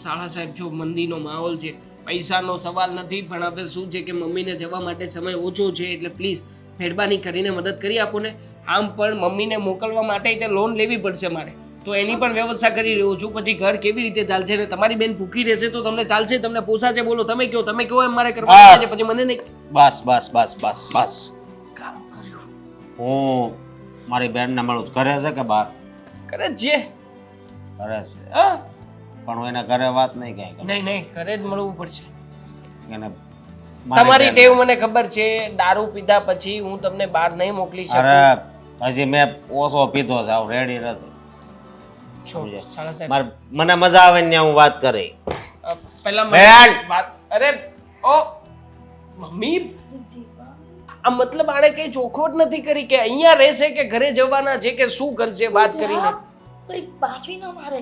શાળા સાહેબ જો મંદીનો માહોલ છે, પૈસાનો સવાલ નથી, પણ હવે શું છે કે મમ્મીને જવા માટે સમય ઓછો છે એટલે પ્લીઝ મહેરબાની કરીને મદદ કરી આપો ને. આમ પણ મમ્મીને મોકલવા માટે તે લોન લેવી પડશે મારે, તો એની પણ વ્યવસ્થા કરી રહ્યો છું. પછી ઘર કેવી રીતે ચાલશે ને તમારી બેન ભૂખી રહેશે તો તમને ચાલશે? તમને પોસાશે? બોલો તમે કહો એમ મારે કરવાનું છે. પછી મને નહીં. બસ બસ બસ બસ બસ. કામ કર્યું. હું મારી બેનને મળું છું. ઘરે છે કે બહાર? કરે જ છે. ઘરે છે હા પણ હું એને ઘરે વાત નહીં કઈ કરું. નહીં નહીં ઘરે જ મળવું પડશે. એને તમારી ટેવ મને ખબર છે. દારૂ પીધા પછી હું તમને બહાર નહીં મોકલી શકું. અરે હજી મેં ઓછો પીધો છે, આવું રેડી નથી. છો શાળા સાહેબ મને મજા આવે ને ત્યાં હું વાત કરી. પહેલા બેન! વાત અરે ઓ મમ્મી આ મતલબ આણે કઈ ચોખવટ નથી કરી કે અહીંયા રહેશે કે ઘરે જવાના છે કે શું કરશે વાત કરીને કોઈ બાફી ન મારે.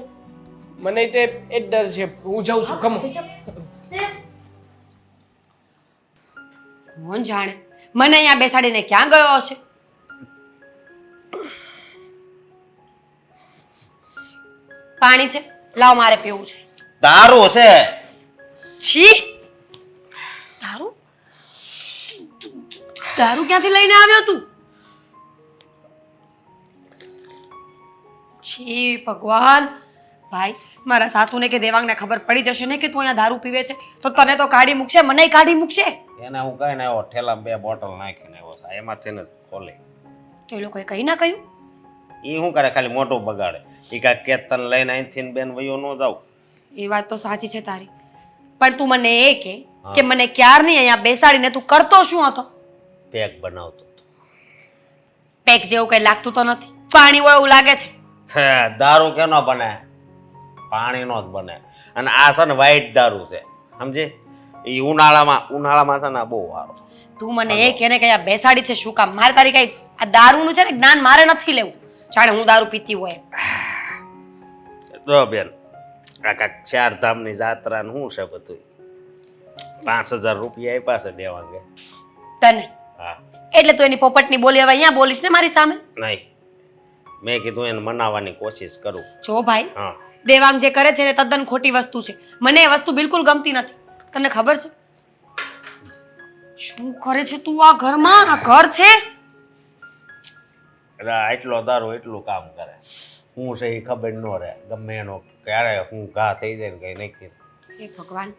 મને તે એ જ ડર છે હું જાઉં છું ખમો કોણ જાણે મને અહીંયા બેસાડીને ક્યાં ગયો હશે. પાણી છે, લાવ, મારે પીવું છે. દારૂ છે. છી, દારૂ? દારૂ ક્યાંથી લઈને આવ્યો તું? છી ભગવાન. ભાઈ, મારા સાસુને કે દેવાંગને ખબર પડી જશે ને કે તું અહીંયા દારૂ પીવે છે તો તને તો કાઢી મૂકશે, મનેય કાઢી મૂકશે. એને હું કહીને આવ્યો, ઠેલામાં 2 બોટલ નાખીને આવ્યો, એમાંથી ને ખોલે. તો એ લોકોએ કહી ના કહ્યું? એ શું કરે, ખાલી મોટું બગાડે. એ કાંઈ કેતન લઈને અહીંથી ને બેન વયો ન જાવ. એ વાત તો સાચી છે તારી, પણ તું મને એ કે મને ક્યારની અહીંયા બેસાડીને તું કરતો શું હતો? પેક બનાવતો હતો. પેક જેવું કઈ લાગતું તો નથી, પાણી હોય એવું લાગે છે. છે દારૂ કેનો બને? પાણીનો જ બને. અને આ છે ને વ્હાઈટ દારૂ છે, સમજે? એ ઉનાળામાં છે ને બહુ સારો. તું મને એ કે ને કે અહીંયા બેસાડી છે શું કામ? મારે તારી કઈ આ દારૂનું છે ને જ્ઞાન મારે નથી લેવું, જાણે હું દારૂ પીતી હોય. જો બેન, આ કાંઈક 4 ધામની જાત્રા ને શું છે બધું, 5000 રૂપિયા આપ્યા છે દેવાંગે. તને હા. એટલે તું એની પોપટની બોલી હવે અહીંયા બોલીશ ને મારી સામે? નહીં, મેં કીધું એને મનાવવાની કોશિશ કરું. જો ભાઈ, હા, દેવાંગ જે કરે છે ને તદ્દન ખોટી વસ્તુ છે. મને એ વસ્તુ બિલકુલ ગમતી નથી. તને ખબર છે શું કરે છે તું આ ઘરમાં? આ ઘર છે. એટલે આટલો દારૂ એટલું કામ કરે. હું છે એ ખબર ન રહે, ગમે એનો ક્યારે હું ઘા થઈ જાય ને કઈ નક્કી. હે ભગવાન,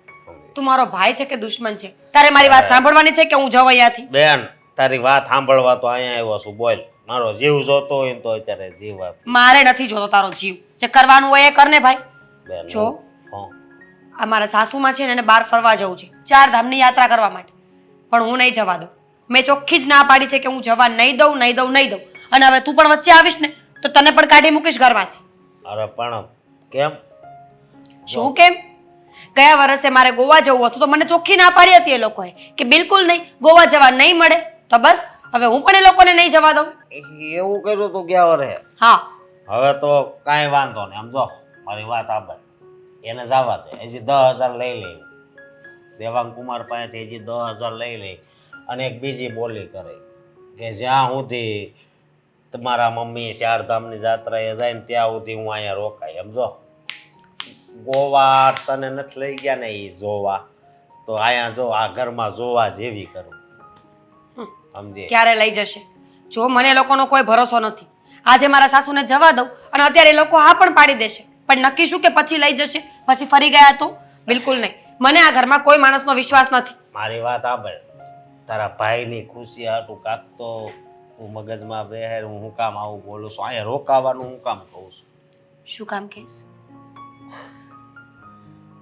તું મારો ભાઈ છે કે દુશ્મન છે? તારે મારી વાત સાંભળવાની છે કે હું જાઉં અહીંયાથી? બેન, તારી વાત સાંભળવા તો અહીંયા આવ્યો છું, બોલ. મારો જીવ જોતો હોય ને તો અત્યારે જીવ આપ. મારે નથી જોતો તારો જીવ. જે કરવાનું હોય એ કર ને ભાઈ. બેન જો. હા. આ મારા સાસુમાં છે ને એને બહાર ફરવા જવું છે, 4 ધામની યાત્રા કરવા માટે, પણ હું નહીં જવા દઉં. મેં ચોખ્ખી જ ના પાડી છે કે હું જવા નહીં દઉં. અને હવે તું પણ વચ્ચે આવીશ ને તો તને પણ કાઢી મૂકીશ ઘરમાંથી. અરે પણ કેમ? શું કેમ? ગયા વર્ષે મારે ગોવા જવું હતું તો મને ચોખ્ખી ના પાડી હતી એ લોકોએ કે બિલકુલ નહીં, ગોવા જવા નહીં મળે. તો બસ હવે હું પણ એ લોકોને નહીં જવા દઉં. એવું કર્યું તું ગયા વરે? હા. હવે તો કાંઈ વાંધો નહીં. આમ જો મારી વાત સાંભળ, એને જવા દે. હજી 10,000 લઈ લે. દેવાંગ કુમાર પાસેથી હજી 10,000 લઈ લે. અને એક બીજી બોલી કરે કે જ્યાં સુધી તમારા મમ્મી 4 ધામની જાત્રાએ જાય ને ત્યાં સુધી હું અહીંયા રોકાય. સમજો, ગોવા તને નથી લઈ ગયા ને એ જોવા, તો અહીંયા જો આ ઘરમાં જોવા જેવી કરું. સમજે? ક્યારે લઈ જશે? જો મને એ લોકોનો કોઈ ભરોસો નથી. આજે મારા સાસુને જવા દઉં અને અત્યારે એ લોકો હા પણ પાડી દેશે, પણ નક્કી શું કે પછી લઈ જશે, પછી ફરી ગયા તો? બિલકુલ નહીં. મને આ ઘરમાં કોઈ માણસનો વિશ્વાસ નથી. મારી વાત સાંભળ, તારા ભાઈની ખુશી હાટું કાક તો તું મગજમાં બેહેર. હું કામ આવું બોલું છું? અહીંયા રોકાવાનું હું કામ કહું છું? શું કામ કહીશ?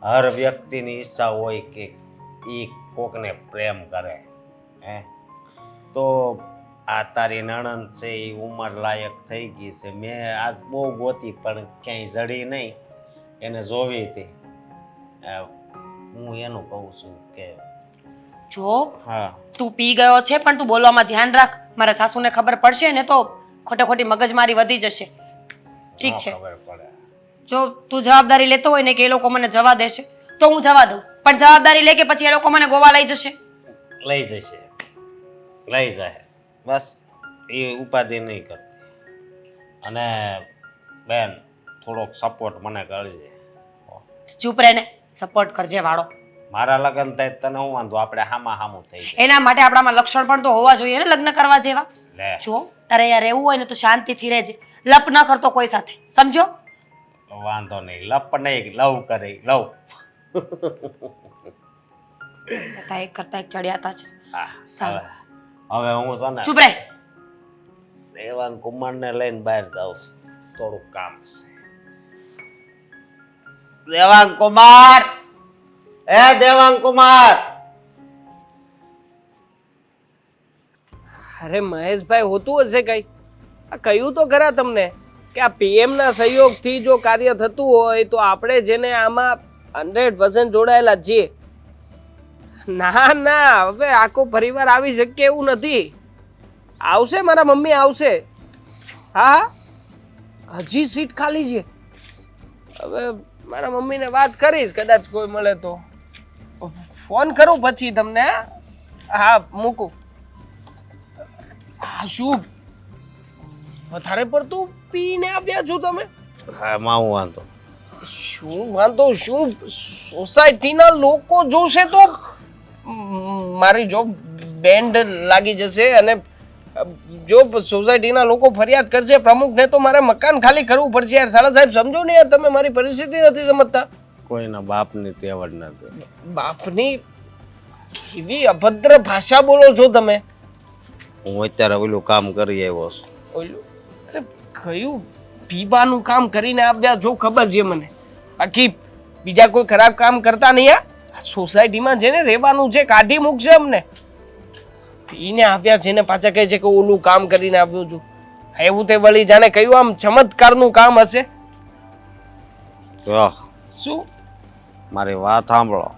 હર વ્યક્તિની ઈચ્છા હોય કે એ કોકને પ્રેમ કરે. તો આ તારી નણંદ છે એ ઉંમર લાયક થઈ ગઈ છે. મેં આજ બહુ ગોતી પણ ક્યાંય જડી નહીં, એને જોવી હતી. હું એનું કહું છું કે જો હા, તું પી ગયો છે પણ તું બોલવામાં ધ્યાન રાખ. મારા સાસુને ખબર પડશે ને તો ખોટી મગજમારી વધી જશે. ઠીક છે? ખબર પડે. જો તું જવાબદારી લેતો હોય ને કે એ લોકો મને જવા દેશે તો હું જવા દઉં, પણ જવાબદારી લે કે પછી એ લોકો મને ગોવા લઈ જશે. લઈ જશે, લઈ જાય. બસ એ ઉપાધિ નહીં કરતી. અને બેન, થોડોક સપોર્ટ મને કરજે. ચૂપ રહે ને, સપોર્ટ કરજે વાળો. મારા લગ્ન થાય તને હું વાંધો, આપણે હામું થઈ જાય. એના માટે આપણામાં લક્ષણ પણ તો હોવા જોઈએ ને લગ્ન કરવા જેવા. લે, જો તારે અહીંયા રહેવું હોય ને તો શાંતિથી રહેજે, લપ ન કરતો કોઈ સાથે, સમજો? વાંધો નહીં, લપ નહીં, લવ કરે, લવ. એક કરતા એક ચડિયાતા છે. સારું. હવે હું છે ને ચૂપ રહે. દેવાંગ કુમારને લઈને બહાર જાઉં છું, થોડુંક કામ છે. દેવાંગ કુમાર, દેવાંગ કુમાર. અરે મહેશભાઈ, હોતું હશે કઈ? આ કહ્યું તો ખરા તમને કે આ PM ના સહયોગથી જો કાર્ય થતું હોય તો આપણે જેને આમાં 100% જોડાયેલા જ છીએ. ના ના, હવે આખો પરિવાર આવી શકે એવું નથી. આવશે, મારા મમ્મી આવશે. હા હા, હજી સીટ ખાલી છે. હવે મારા મમ્મીને વાત કરીશ, કદાચ કોઈ મળે તો ફોન કરું પછી તમને. હા મૂકું. હા, શું વધારે પડતું પીને આવ્યા છો તમે? હા માં હું વાંધો. શું વાંધો? શું સોસાયટીના લોકો જોશે તો મારી જોબ બેન્ડ લાગી જશે, અને જો સોસાયટીના લોકો ફરિયાદ કરશે પ્રમુખને તો મારે મકાન ખાલી કરવું પડશે. યાર સાલા સાહેબ, સમજો ને યાર, તમે મારી પરિસ્થિતિ નથી સમજતા. કોઈના બાપની તેવડ નથી. બાપની કેવી અભદ્ર ભાષા બોલો છો તમે. હું અત્યારે ઓલું કામ કરી આવ્યો છું. ઓલું? અરે કયું પીવાનું કામ કરીને આવ્યા જો ખબર છે મને, બાકી બીજા કોઈ ખરાબ કામ કરતા નહીં. આ સોસાયટીમાં જેને રહેવાનું છે કાઢી મૂકશે અમને. પીને આવ્યા છે ને પાછા કહે છે કે ઓલું કામ કરીને આવ્યો છું. એવું તે વળી જાણે કયું આમ ચમત્કારનું કામ હશે. જો શું મારી વાત સાંભળો.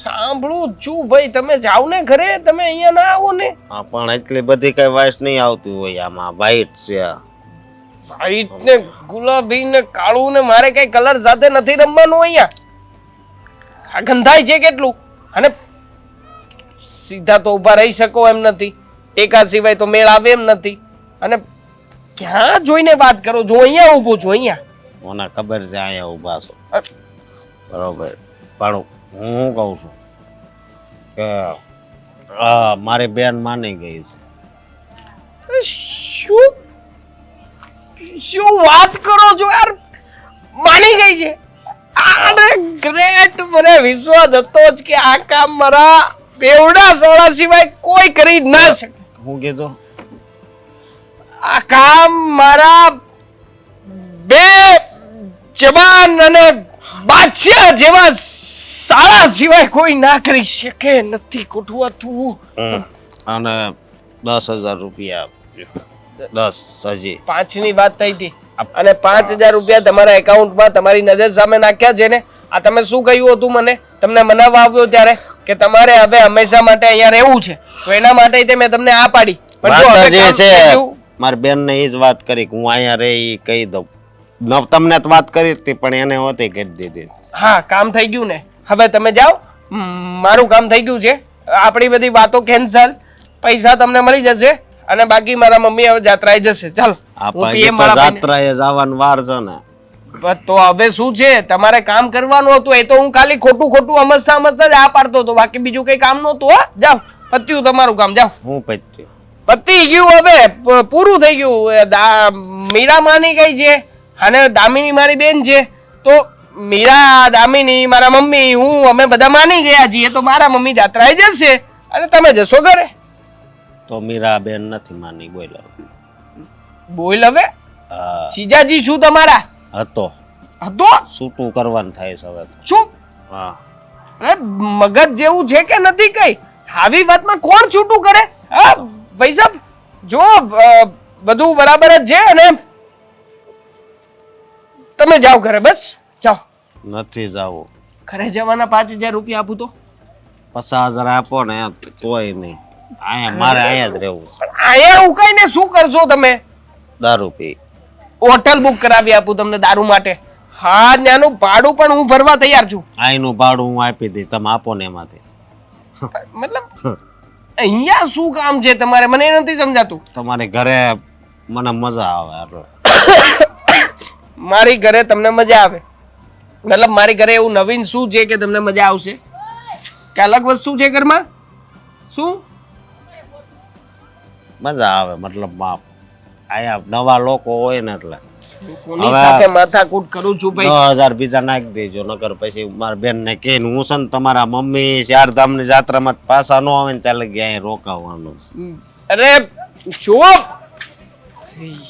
સાંભળું છું ભાઈ, તમે જાઓ ને ઘરે, તમે અહીંયા ના આવો ને. હા પણ એટલી બધી કઈ વાઇસ નહીં આવતી હોય. આમાં વ્હાઈટ છે. વ્હાઈટ ને ગુલાબી ને કાળું ને મારે કઈ કલર સાથે નથી રમવાનું અહીંયા. આ ગંધાય છે કેટલું. અને સીધા તો ઊભા રહી શકો એમ નથી, ટેકા સિવાય તો મેળ આવે એમ નથી. અને ક્યાં જોઈને વાત કરો છો? અહીંયા ઊભો છું, અહીંયા. મને ખબર છે અહીંયા ઊભા છો, બરોબર. પણ હું શું કહું છું કે મારી બેન માની ગઈ છે. શું શું વાત કરો છો યાર? માની ગઈ છે? અરે ગ્રેટ! મને વિશ્વાસ હતો જ કે આ કામ મારા બેવડા સોળા સિવાય કોઈ કરી ના શકે. હું કીધું? આ કામ મારા બે જવાન અને બાદશાહ જેવા સાળા સિવાય કોઈ ના કરી શકે. નથી કોઠવાતું. અને 10,000 રૂપિયા આપ્યો. 10 હજી 5 ની વાત થઈ હતી, અને 5,000 રૂપિયા તમારા એકાઉન્ટમાં તમારી નજર સામે નાખ્યા છે ને. આ તમે શું કહ્યું હતું મને? તમને મનાવવા આવ્યો ત્યારે કે તમારે હવે હંમેશા માટે અહીંયા રહેવું છે, તો એના માટે તે મેં તમને આ પાડી. પણ જો હવે કામ થઈ ગયું. મારી બેન ને એ જ વાત કરી કે હું અહીંયા રહી કહી દઉં. તમને તો વાત કરી હતી પણ એને હોતી કરી દીધી. હા, કામ થઈ ગયું ને. હવે તમે જાઓ, મારું કામ થઈ ગયું છે. આપણી બધી વાતો કેન્સલ. પૈસા તમને મળી જશે, અને બાકી મારા મમ્મી હવે જાત્રાએ જશે. ચાલો, હું PM વાળા ભાઈને- જાત્રાએ જવાનું વાર છે ને. તો હવે શું છે, તમારે કામ કરવાનું હતું. એ તો હું ખાલી ખોટું સમજતા જ આ પાડતો હતો, બાકી બીજું કઈ કામ નહોતું. હા, જાઓ, પત્યું તમારું કામ, જાઓ. હું પત્યું? પતી ગયું, હવે પૂરું થઈ ગયું. મીરા માની ગઈ છે, અને દામિની મારી બેન છે. તો મીરા, દામિની, મારા મમ્મી, હું, અમે બધા માની ગયા છીએ. તો મારા મમ્મી જાત્રાએ જશે અને તમે જશો ઘરે. તો મીરા બેન નથી માની. બોલ હવે. હા, જીજાજી શું તમારા? હતો. છૂટું કરવાનું થાય છે હવે તો. શું? હા, અરે મગજ જેવું છે કે નથી કઈ? આવી વાતમાં કોણ છૂટું કરે? હા ભાઈ સાહેબ, જો બધું બરાબર જ છે, અને તમે જાઓ ઘરે, બસ જાઓ. નથી જવું. ઘરે જવાના 5,000 રૂપિયા આપું તો? 50,000 આપો ને તોય નહીં. અહીંયા મારે અહીંયા જ રહેવું. અહીંયા ઉકાઈને શું કરશો તમે? દારૂ પી. હોટલ બુક કરાવી આપું તમને દારૂ માટે. હા, ત્યાંનું ભાડું પણ હું ભરવા તૈયાર છું. અહીંનું ભાડું હું આપી દઈ, તમે આપો ને એમાંથી. મતલબ અહીંયા શું કામ છે તમારે? મને એ નથી સમજાતું. તમારે ઘરે મને મજા આવે એટલે. મારી ઘરે તમને મજા આવે? મતલબ મારી ઘરે એવું નવીન શું છે કે તમને મજા આવશે? કે અલગ વસ્તુ છે ઘરમાં? શું મજા આવે? મતલબ આયા નવા લોકો હોય ને એટલે. કોની સાથે માથાકૂટ કરું છું ભાઈ? 10,000 બીજા નાખી દેજો, નકર પછી મારા બેન ને કહીને હું છે ને તમારા મમ્મી ચારધામ ની જાત્રામાં પાછા ન આવે ને ત્યાં લગી અહીંયા રોકાવાનું. અરે જો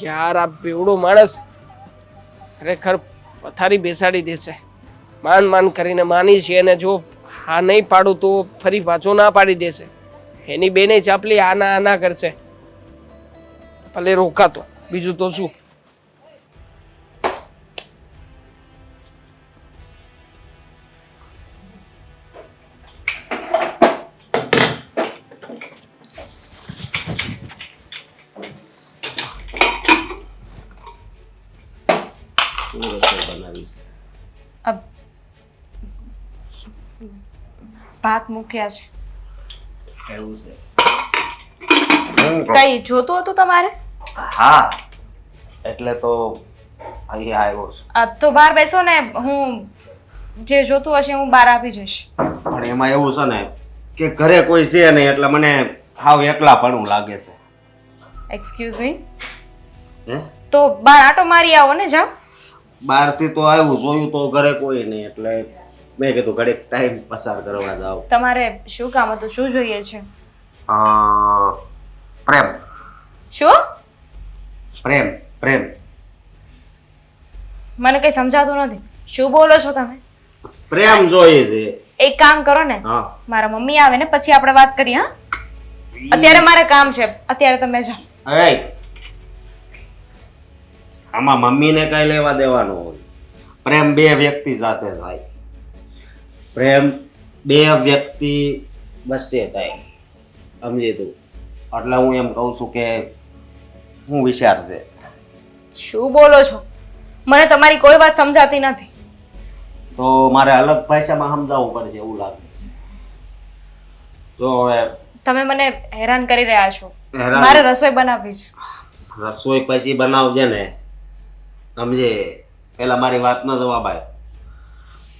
યાર, આ બેવડો માણસ ખરેખર પથારી બેસાડી દેશે. માન કરીને માની છે, અને જો હા નહીં પાડું તો ફરી પાછો ના પાડી દેશે. એની બેને ચાપલી આના કરશે. ભલે રોકાતો, બીજું તો શું. ભાત મૂક્યા છે. એવું છે કઈ જોતું હતું તમારે? હા એટલે તો અહીંયા આવ્યો છું. તો બહાર બેસો ને, હું જે જોતું હશે હું બહાર આપી જઈશ. પણ એમાં એવું છે ને કે ઘરે કોઈ છે નહીં એટલે મને હાવ એકલાપણું લાગે છે. એક્સક્યુઝ મી, હે તો બહાર આટો મારી આવો ને, જાઓ. બહારથી તો આવ્યું, જોયું તો ઘરે કોઈ નહીં એટલે મેં કીધું ઘડીક ટાઈમ પસાર કરવા જાવ. તમારે શું કામ હતું? શું જોઈએ છે? પ્રેમ શું? પ્રેમ પ્રેમ મને કઈ સમજાતું નથી. શું બોલો છો તમે? પ્રેમ જોઈએ છે. એક કામ કરો ને, હા મારા મમ્મી આવે ને પછી આપણે વાત કરીએ. હા, અત્યારે મારે કામ છે, અત્યારે તમે જાઓ. એ આમાં મમ્મીને કઈ લેવા દેવાનું હોય? પ્રેમ બે વ્યક્તિ સાથે થાય. પ્રેમ બે વ્યક્તિ વચ્ચે થાય, સમજી તું? એટલે હું એમ કહું છું કે હું વિચાર છે. શું બોલો છો? મને તમારી કોઈ વાત સમજાતી નથી. તો મારે અલગ ભાષામાં સમજાવવું પડશે એવું લાગે છે. તો હવે તમે મને હેરાન કરી રહ્યા છો. હેરાન- મારે રસોઈ બનાવવી છે. રસોઈ પછી બનાવજે ને, સમજે? પેલા મારી વાત ન જવાબ આપ્યો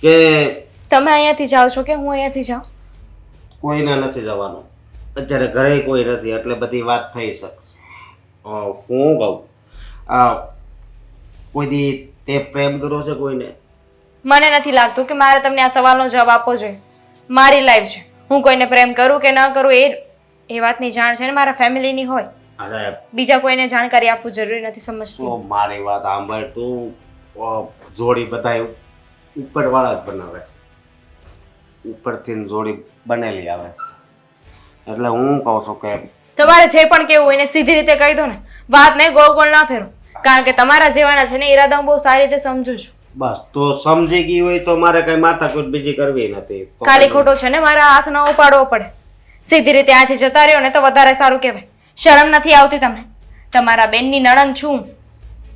કે તમે અહીંયાથી જાઓ છો કે હું અહીંયાથી જાઉં? કોઈને નથી જવાનું. અત્યારે ઘરે કોઈ નથી એટલે બધી વાત થઈ શકશે. હું કહું, કોઈ દી તે પ્રેમ કર્યો છે કોઈને? મને નથી લાગતું કે મારે તમને આ સવાલનો જવાબ આપવો જોઈએ. મારી લાઈફ છે, હું કોઈને પ્રેમ કરું કે ન કરું એ વાતની જાણ છે ને મારા ફેમિલીની હોય. અરે બીજા કોઈને જાણકારી આપવું જરૂરી નથી, સમજતી? તો મારી વાત સાંભળ તું. જોડી બધા ઉપરવાળા જ બનાવે છે, ઉપરથી જોડી બનેલી આવે છે. એટલે હું કહું છું કે તમારે જે પણ કેવું હોય એને સીધી રીતે કહી દો ને, વાત નહીં ગોળ ગોળ ના ફેરો. કારણ કે તમારા જેવાના છે ને ઈરાદા હું બહુ સારી રીતે સમજુ છું. બસ તો સમજી ગઈ હોય તો મારે કઈ માથાકૂટ બીજી કરવી નથી. તો ખાલી ખોટો છે ને મારા હાથ ન ઉપાડવો પડે. સીધી રીતે આથી જતા રહ્યો ને તો વધારે સારું કહેવાય. શરમ નથી આવતી તમને? તમારા બેનની નણંદ છું.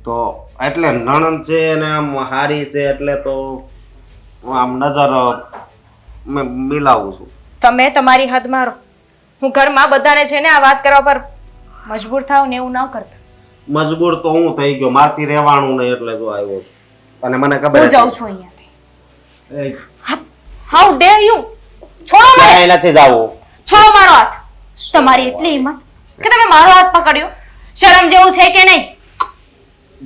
તો એટલે નણંદ છે ને આમ હારી છે એટલે તો હું આમ નજર મિલાવું છું. તમે તમારી હદ મારો. હું ઘરમાં બધાને છે ને આ વાત કરવા પર મજબૂર થાવ ને એવું ન કરતા. મજબૂર તો હું થઈ ગયો, મારથી રહેવાનું નહીં એટલે તો આવ્યો છું. અને મને ખબર હું હતી. જાઉં છું અહીંયાથી. એ, હાઉ ડેર યુ! છોડો મને! ક્યાંય નથી જાવું. છોડો મારો હાથ! તમારી એટલી હિંમત કે તમે મારો હાથ પકડ્યો? શરમ જેવું છે કે નહીં?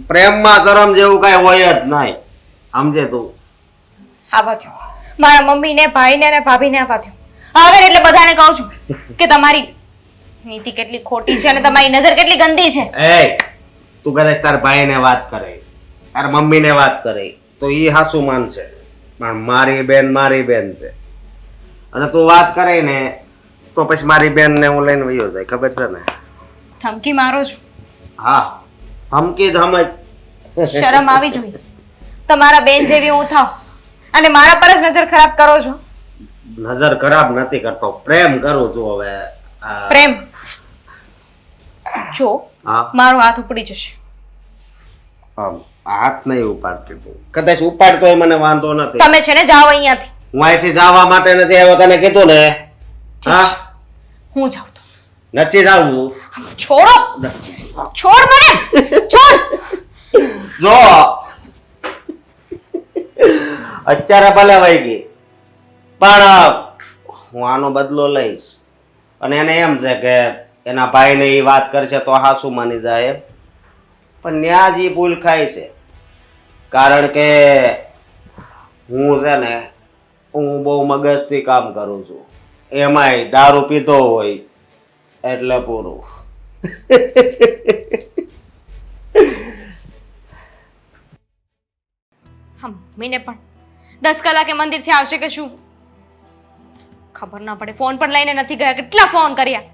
પ્રેમમાં શરમ જેવું કઈ હોય જ નહીં, સમજે તું? આવા થયો મારા મમ્મીને, ભાઈને અને ભાભીને આવા થયો. હવે એટલે બધાને કહું છું કે તમારી નીતિ કેટલી ખોટી છે અને તમારી નજર કેટલી ગંદી છે. એ તું કદાચ તાર ભાઈને વાત કરે, તાર મમ્મીને વાત કરે તો ઈ હાસુ માનશે, પણ મારી બેન છે. અને તું વાત કરે ને તો પછી મારી બેન ને હું લઈને વયો જાય, ખબર છે ને? ધમકી મારો છો? હા, ધમકી સમજ. શરમ આવી જોઈએ. તમારા બેન જેવી હું થાવ અને મારા પર જ નજર ખરાબ કરો છો. નજર ખરાબ નથી કરતો, પ્રેમ કરું છું. હવે પ્રેમ જો હા, મારો હાથ ઉપડી જશે. હાથ નહીં ઉપાડતી તું. કદાચ ઉપાડતો હોય મને વાંધો નથી. તમે છે ને જાઓ અહીંયાથી. હું અહીંથી જવા માટે નથી આવ્યો, તને કીધું ને. હા, હું જાઉં તો. નથી જાવું. છોડો! છોડ મને! છોડ! જો અત્યારે ભલે વહી ગઈ પણ હું આનો બદલો લઈશ. અને એને એમ છે કે એના ભાઈને એ વાત કરશે તો હાસુ માની જાય, પણ ન્યા જ ઈ ભૂલ ખાય છે. કારણ કે હું છે ને હું બહુ મગજથી કામ કરું છું, એમાંય દારૂ પીધો હોય એટલે પૂરું. મમ્મીને પણ 10 કલાકે મંદિરથી આવશે કે શું ખબર ના પડે. ફોન પણ લઈને નથી ગયા. કેટલા ફોન કર્યા.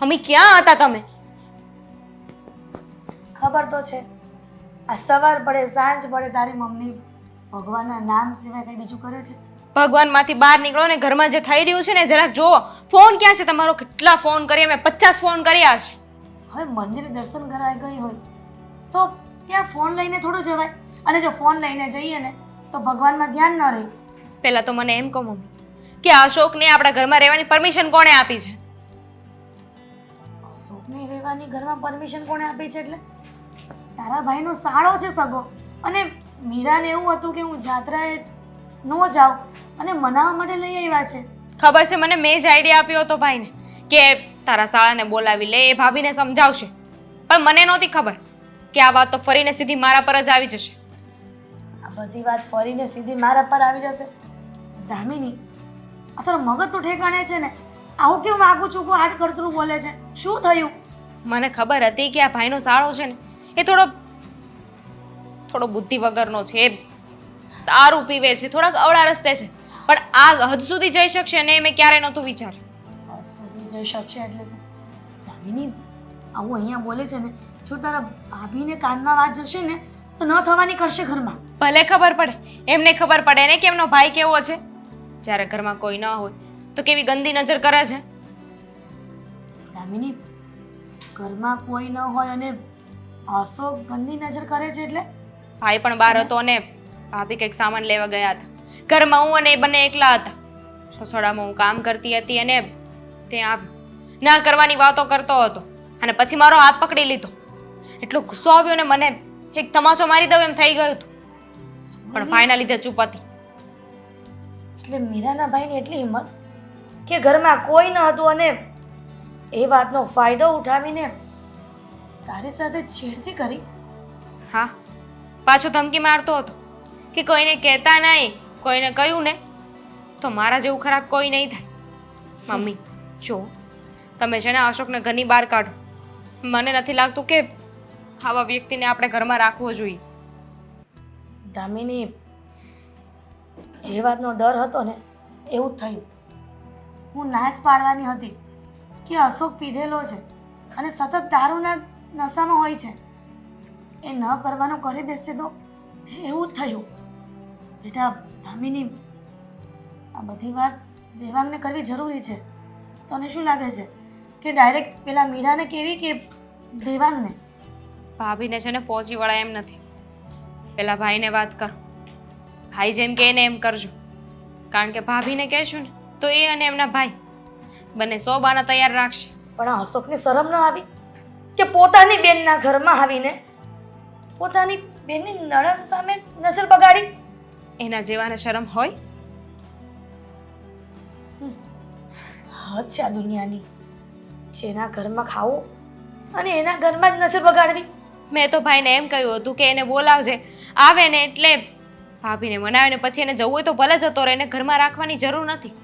મમ્મી ક્યાં હતા તમે? ખબર તો છે આ સવાર પડે સાંજ પડે તારી મમ્મી ભગવાનના નામ સિવાય કઈ બીજું કરે છે? ભગવાનમાંથી બહાર નીકળો ને ઘરમાં જે થઈ રહ્યું છે ને જરાક જોવો. ફોન ક્યાં છે તમારો? કેટલા ફોન કર્યા મેં? 50 ફોન કર્યા છે. હવે મંદિરે દર્શન કરવા ગઈ હોય તો ત્યાં ફોન લઈને થોડું જવાય? અને જો ફોન લઈને જઈએ ને તો ભગવાનમાં ધ્યાન ન રહે. પહેલાં તો મને એમ કહો મમ્મી કે અશોકને આપણા ઘરમાં રહેવાની પરમિશન કોણે આપી છે? અશોકને રહેવાની ઘરમાં પરમિશન કોણે આપી છે એટલે તારા ભાઈનો સાળો છે સગો, અને મીરાને એવું હતું કે હું જાત્રાએ ન જાઉં અને મનાવવા માટે લઈ આવ્યા છે. ખબર છે મને, મેં જ આઈડિયા આપ્યો હતો ભાઈને કે તારા શાળાને બોલાવી લે, એ ભાભીને સમજાવશે. પણ મને નહોતી ખબર કે આ વાત તો ફરીને સીધી મારા પર જ આવી જશે. આ બધી વાત ફરીને સીધી મારા પર આવી જશે? દામિની, આ તારો મગજ તો ઠેકાણે છે ને? આવું કેમ વાગું ચૂકું હાથ કરતું બોલે છે? શું થયું? મને ખબર હતી કે આ ભાઈનો શાળો છે ને એ થોડો બુદ્ધિ વગરનો છે, એ દારૂ પીવે છે, થોડાક અવળા રસ્તે છે, પણ આ હદ સુધી જઈ શકશે ને મેં ક્યારેય નહોતું વિચાર્યું. હદ સુધી જઈ શકશે એટલે શું? દામિની, આવું અહીંયા બોલે છે ને, જો તારા ભાભીને કાનમાં વાત જશે ને તો ન થવાની કરશે ઘરમાં. ભલે ખબર પડે, એમને ખબર પડે ને કે એમનો ભાઈ કેવો છે. જ્યારે ઘરમાં કોઈ ન હોય તો કેવી ગંદી નજર કરે છે. દામિની, ઘરમાં કોઈ ન હોય અને અશોક ગંદી નજર કરે છે એટલે? ભાઈ પણ બહાર હતો અને ભાભી કંઈક સામાન લેવા ગયા હતા. ઘરમાં હું અને એ બંને એકલા હતા. રસોડામાં હું કામ કરતી હતી અને ત્યાં આવ્યો, ના કરવાની વાતો કરતો હતો અને પછી મારો હાથ પકડી લીધો. એટલો ગુસ્સો આવ્યો ને મને, એક તમાચો મારી દઉં એમ થઈ ગયું હતું, પણ ભાઈના લીધે ચૂપ હતી. એટલે મીરાના ભાઈની એટલી હિંમત કે ઘરમાં કોઈ ન હતું અને એ વાતનો ફાયદો ઉઠાવીને તારી સાથે છેડતી કરી? હા, પાછો ધમકી મારતો હતો કે કોઈને કહેતા નહીં, કોઈને કહ્યું ને તો મારા જેવું ખરાબ કોઈ નહીં થાય. મમ્મી જો, તમે છે ને અશોકને ઘરની બહાર કાઢો. મને નથી લાગતું કે આવા વ્યક્તિને આપણે ઘરમાં રાખવો જોઈએ. દામિની, જે વાતનો ડર હતો ને એવું જ થયું. હું ના જ પાડવાની હતી કે અશોક પીધેલો છે અને સતત દારૂના નશામાં હોય છે, એ ન કરવાનું કરી બેસે તો એવું જ થયું. બેટા દામિની, આ બધી વાત દેવાંગને કરવી જરૂરી છે. તને શું લાગે છે કે ડાયરેક્ટ પેલા મીરાને કેવી કે દેવાંગને? ભાભીને છે ને પહોંચી વળાય એમ નથી. પેલા ભાઈને વાત કરો, ભાઈ જેમ કે એને એમ કરજો. કારણ કે ભાભીને કહેશું ને તો એ અને એમના ભાઈ બંને 100 બાના તૈયાર રાખશે. પણ આ અશોકને શરમ ન આવી કે પોતાની બેનના ઘરમાં આવીને પોતાની બેનની નણંદ સામે નજર બગાડી? એના જેવાને શરમ હોય? હદ છે આ દુનિયાની. જેના ઘરમાં ખાવું અને એના ઘરમાં જ નજર બગાડવી. મેં તો ભાઈને એમ કહ્યું હતું કે એને બોલાવજે, આવે ને એટલે ભાભીને મનાવીને પછી એને જવું હોય તો ભલે જતો રહે, એને ઘરમાં રાખવાની જરૂર નથી.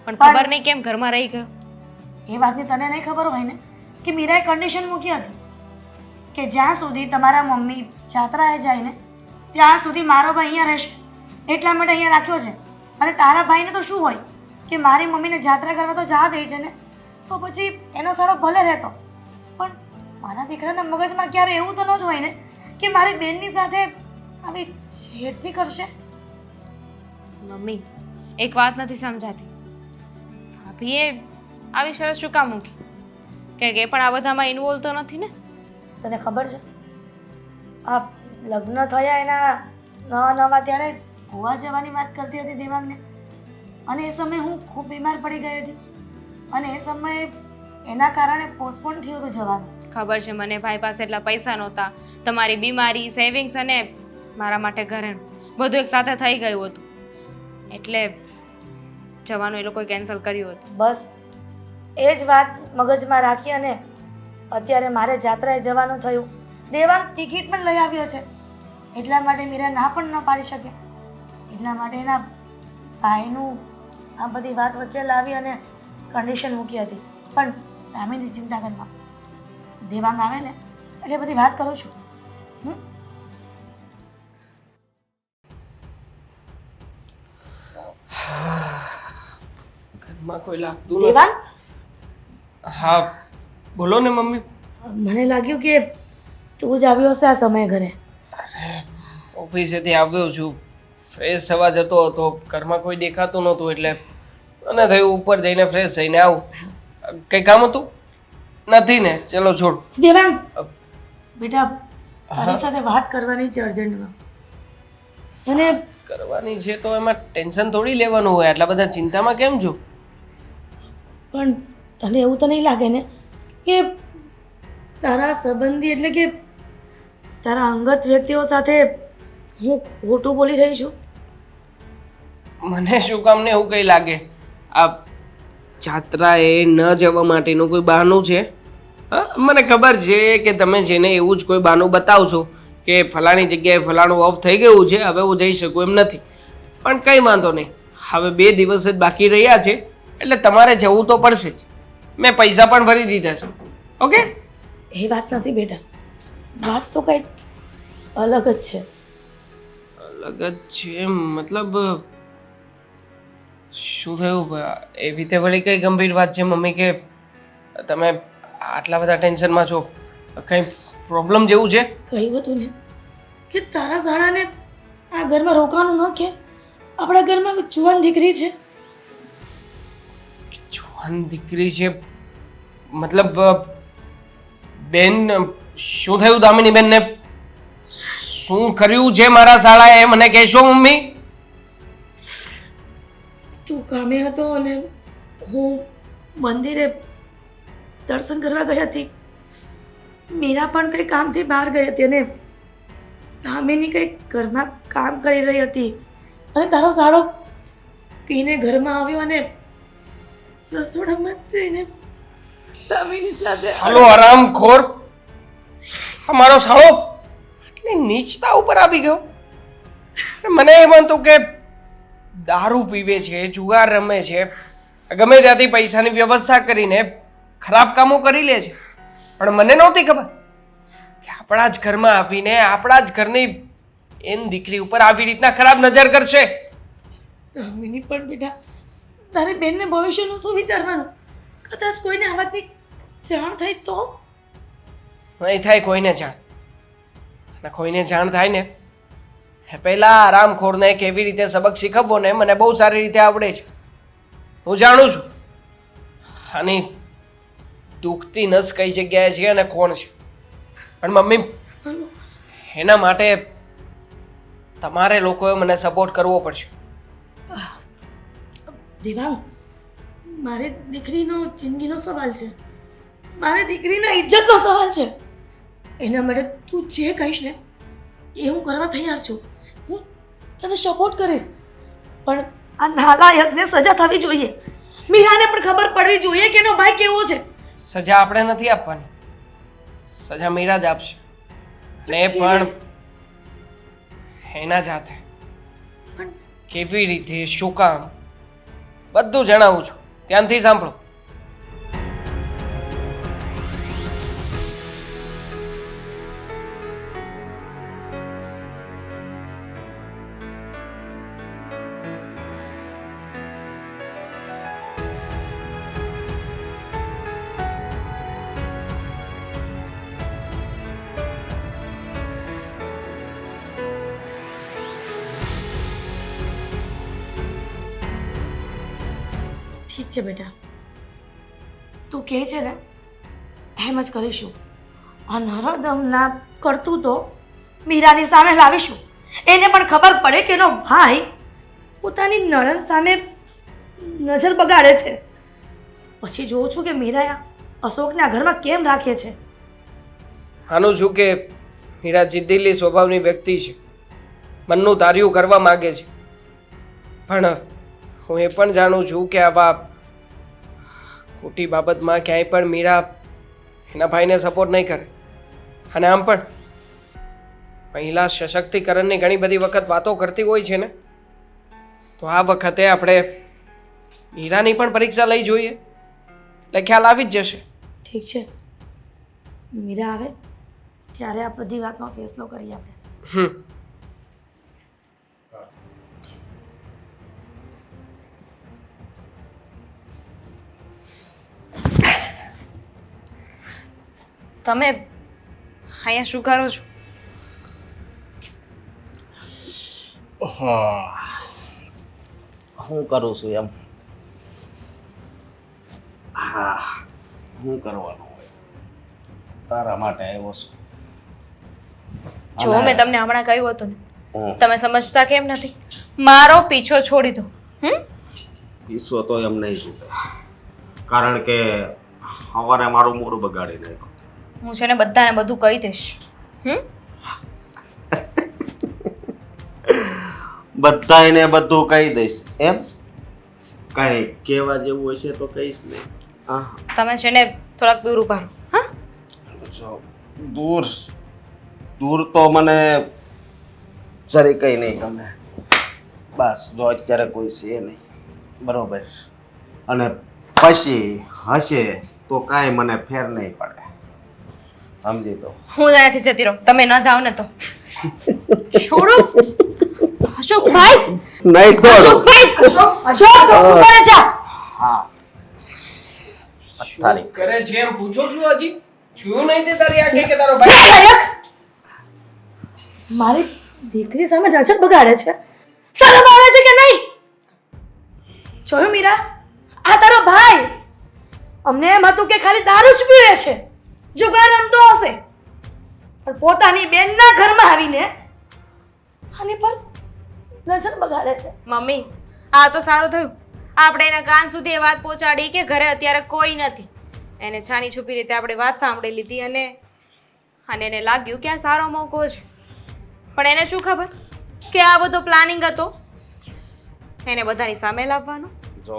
પણ ખબર નહીં કેમ ઘરમાં રહી ગયો. એ વાતની તને નહીં ખબર હોય ને કે મીરાએ કન્ડિશન મૂકી હતી કે જ્યાં સુધી તમારા મમ્મી જાત્રાએ જાય ને ત્યાં સુધી મારો ભાઈ અહીંયા રહેશે, એટલા માટે અહીંયા રાખ્યો છે. અને તારા ભાઈને તો શું હોય કે મારી મમ્મીને જાત્રા કરવા તો જવા દે છે ને, તો પછી એનો સારો ભલે રહેતો. પણ મારા દીકરાના મગજમાં ક્યારે એવું તો ન જ હોય ને કે મારી બેનની સાથે આવી છેડતી કરશે. મમ્મી એક વાત નથી સમજાતી, ભાભીએ આવી શરત શું કામ મૂકી? કે એ પણ આ બધામાં ઇન્વોલ્વ તો નથી ને? તને ખબર છે, આ લગ્ન થયા એના નવા ત્યારે ગોવા જવાની વાત કરતી હતી દેવાંગને, અને એ સમયે હું ખૂબ બીમાર પડી ગઈ હતી અને એ સમયે એના કારણે પોસ્ટપોન થયું હતું જવાનું. ખબર છે મને, ભાઈ પાસે એટલા પૈસા નહોતા, તમારી બીમારી, સેવિંગ્સ અને મારા માટે ઘરેનું બધું એક સાથે થઈ ગયું હતું, એટલે જવાનું એ લોકોએ કેન્સલ કર્યું હતું. બસ એ જ વાત મગજમાં રાખી અને અત્યારે મારે જાત્રાએ જવાનું થયું. દેવાંગ ટિકિટ પણ લઈ આવ્યો છે, એટલા માટે મીરા ના પણ ન પાડી શકે. એટલા માટે એના ભાઈનું આ બધી વાત વચ્ચે લાવી અને કન્ડિશન મૂકી હતી. પણ દામિની ચિંતા કરવા, દેવાંગ આવે ને એટલે બધી વાત કરું છું. ઘરમાં કોઈ લાગતું નથી. દેવાંગ, હા બોલો ને મમ્મી. મને લાગ્યું કે તું જ આવ્યો હશે આ સમયે ઘરે. અરે ઓફિસેથી આવ્યો છું, ફ્રેશ થવા જતો હતો, ઘરમાં કોઈ દેખાતું નહોતું એટલે મને થયું ઉપર જઈને ફ્રેશ થઈને આવું. કંઈ કામ હતું? નથી ને? ચલો છોડ. દેવાંગ બેટા, તારી સાથે વાત કરવાની છે અર્જન્ટમાં. અને કરવાની છે તો એમાં ટેન્શન થોડી લેવાનું હોય, આટલા બધા ચિંતામાં કેમ છો? પણ તને એવું તો નહીં લાગે ને કે તારા સંબંધી એટલે કે તારા અંગત વ્યક્તિઓ સાથે હું ખોટું બોલી રહી છું? મને શું કામ ને એવું કંઈ લાગે? આ જાત્રાએ ન જવા માટેનું કોઈ બહાનું છે? હા, મને ખબર છે કે તમે જેને એવું જ કોઈ બહાનું બતાવશો કે ફલાણી જગ્યાએ ફલાણું ઓફ થઈ ગયું છે, હવે હું જઈ શકું એમ નથી. પણ કંઈ વાંધો નહીં, હવે 2 દિવસ જ બાકી રહ્યા છે એટલે તમારે જવું તો પડશે જ. મેં પૈસા પણ ભરી દીધા છે. ઓકે? એ વાત નથી બેટા, વાત તો કંઈક અલગ જ છે. અલગ જ છે મતલબ શું થયું? એવી રીતે વળી કઈ ગંભીર વાત છે મમ્મી કે તમે આટલા બધા ટેન્શનમાં છો? કંઈ પ્રોબ્લેમ જેવું છે? કહ્યું હતું ને કે તારા શાળાને આ ઘરમાં રોકાવાનું ન કે આપણા ઘરમાં જુવાન દીકરી છે. જુવાન દીકરી છે મતલબ બેન શું થયું દામિની બેનને? શું કર્યું છે મારા શાળાએ મને કહેશો મમ્મી? તું કામે હતો અને હું મંદિરે દર્શન કરવા ગઈ હતી. મીરા પણ કંઈ કામથી બહાર ગઈ હતી અને દામિની કંઈક ઘરમાં કામ કરી રહી હતી અને તારો સાળો પીને ઘરમાં આવ્યો અને રસોડામાં જઈને દામિની સાથે સાલો હરામખોર! અમારો સાળો આટલી નીચતા ઉપર આવી ગયો. મને એમ હતું કે દારૂ પીવે છે, જુગાર રમે છે, ગમે ત્યાંથી પૈસાની વ્યવસ્થા કરીને ખરાબ કામો કરી લે છે. પણ મને નહોતી ખબર કે આપણા જ ઘરમાં આવીને આપણા જ ઘરની એન દીકરી ઉપર આવી રીતના ખરાબ નજર કરશે. દામિની પણ બેટા તારી બેનને ભવિષ્યનું શું વિચારવાનું? કદાચ કોઈને આ વાતની જાણ થઈ તો? નહીં થાય કોઈને જાણ. અને કોઈને જાણ થાય ને પહેલાં આરામખોરને કેવી રીતે સબક શીખવવો ને મને બહુ સારી રીતે આવડે છે. હું જાણું છું આની દુખતી નસ કઈ જગ્યાએ છે અને કોણ છે. પણ મમ્મી એના માટે તમારે લોકોએ મને સપોર્ટ કરવો પડશે. દેવાંગ, મારી દીકરીનો જિંદગીનો સવાલ છે, મારી દીકરીના ઇજ્જતનો સવાલ છે. એના માટે તું જે કહીશ ને એ હું કરવા તૈયાર છું. હું તને સપોર્ટ કરીશ, પણ આ નાલાયકને સજા થવી જોઈએ. મીરાને પણ ખબર પડવી જોઈએ કે એનો ભાઈ કેવો છે. સજા આપણે નથી આપવાની, સજા મીરા જ આપશે. ને પણ એના જાતે પણ કેવી રીતે, શું કામ, બધું જણાવું છું. ધ્યાનથી સાંભળો. ઠીક છે બેટા, તું કહે છે ને એમ જ કરીશું. આ નરદમના કરતૂતો મીરાની સામે લાવીશું. એને પણ ખબર પડે કે એનો ભાઈ પોતાની નણંદ સામે નજર બગાડે છે. પછી જોઉં છું કે મીરા અશોકને આ ઘરમાં કેમ રાખે છે. આનું છું કે મીરા જિદ્દીલી સ્વભાવની વ્યક્તિ છે, મનનું ધાર્યું કરવા માગે છે. પણ હું એ પણ જાણું છું કે આવા ખોટી બાબતમાં ક્યાંય પણ મીરા એના ભાઈને સપોર્ટ નહીં કરે. અને આમ પણ મહિલા સશક્તિકરણની ઘણી બધી વખત વાતો કરતી હોય છે ને, તો આ વખતે આપણે મીરાની પણ પરીક્ષા લઈ જોઈએ એટલે ખ્યાલ આવી જ જશે. ઠીક છે, મીરા આવે ત્યારે આ બધી વાતનો ફેસલો કરીએ આપણે. તમે અહીંયા શું કરો છો? હું કરું છું એમ? હા, હું કરવાનું હોય તારા માટે આવ્યો છું. જો મેં તમને હમણાં કહ્યું હતું ને તમે સમજતા કેમ નથી? મારો પીછો છોડી દો. પીસો તો એમ નહીં છૂટે, કારણ કે સવારે મારું મોઢું બગાડી નાખ્યું. હું છે ને બધાને બધું કહી દઈશ. બધાને બધું કહી દઈશ એમ? કઈ કહેવા જેવું હશે તો કહીશ ને. હા તમે છે ને થોડાક દૂર ઉભા રહો. હા, જો દૂર દૂર તો મને જરી કઈ નહીં ગમે. બસ જો અત્યારે કોઈ છે નહીં, બરોબર, અને પછી હશે તો કાંઈ મને ફેર નહીં પડે, સમજી તો. હું ત્યાંથી જતી રહું, તમે ન જાઓ ને તો. છોડો અશોકભાઈ. નહીં છોડો. અશોક શું કરે છે? હા શું કરે છે એમ પૂછો છું? હજી જોયું નહીં તે તારી આંખે કે તારો ભાઈ? નાલાયક! મારી દીકરી સામે નજર બગાડે છે. શરમ આવે છે કે નહીં? જોયું મીરા, આ તારો ભાઈ. અમને એમ હતું કે ખાલી દારૂ જ પીવે છે, જુગાર રમતો હશે, પણ પોતાની બેનના ઘરમાં આવીને આની પર નજર બગાડે છે. મમ્મી, આ તો સારું થયું આપણે એના કાન સુધી એ વાત પહોંચાડી કે ઘરે અત્યારે કોઈ નથી. એને છાની છુપી રીતે આપણે વાત સાંભળી લીધી અને એને લાગ્યું કે આ સારો મોકો છે. પણ એને શું ખબર કે આ બધો પ્લાનિંગ હતો એને બધાની સામે લાવવાનો. જો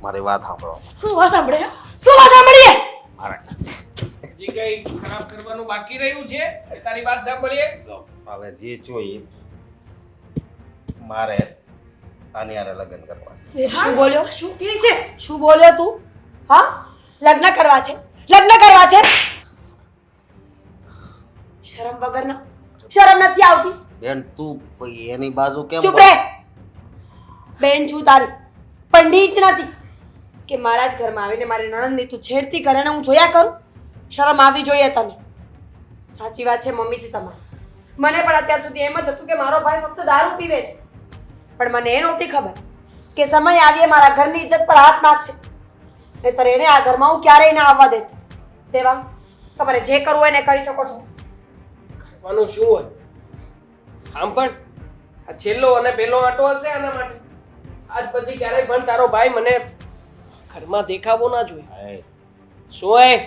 મારી વાત સાંભળો. શું વાત સાંભળે? શું વાત સાંભળીએ? મારે હજી કઈ ખરાબ કરવાનું બાકી રહ્યું છે કે તારી વાત સાંભળીએ? હવે જે જોઈએ મારે આની હારે લગ્ન કરવા. શું બોલ્યો? શું કહે છે? શું બોલ્યો તું? હા, લગ્ન કરવા છે? લગ્ન કરવા છે? શરમ વગરનો, શરમ નથી આવતી? બેન તું એની બાજુ કેમ ચૂપ રહે. બેન છું તારી, પણ નીચ નથી કે મારા જ ઘરમાં આવીને મારી નણંદની તું છેડતી કરે ને હું જોયા કરું. શરમ આવવી જોઈએ તને. સાચી વાત છે, મમ્મી છે તમારી. મને પણ અત્યાર સુધી એમ જ હતું કે મારો ભાઈ ફક્ત દારૂ પીવે છે, પણ મને એ નહોતી ખબર કે સમય આવીએ મારા ઘરની ઇજ્જત પર હાથ નાખશે. નહીંતર એને આ ઘરમાં હું ક્યારેય ના આવવા દેતો. દેવા, તમારે જે કરવું હોય એને કરી શકો છો. કરવાનું શું હોય? આમ પણ આ છેલ્લો અને પહેલો આટો હશે આના માટે. આજ પછી ક્યારેય પણ તારો ભાઈ મને ઘરમાં દેખાવો ના જોઈએ. એ શું હોય?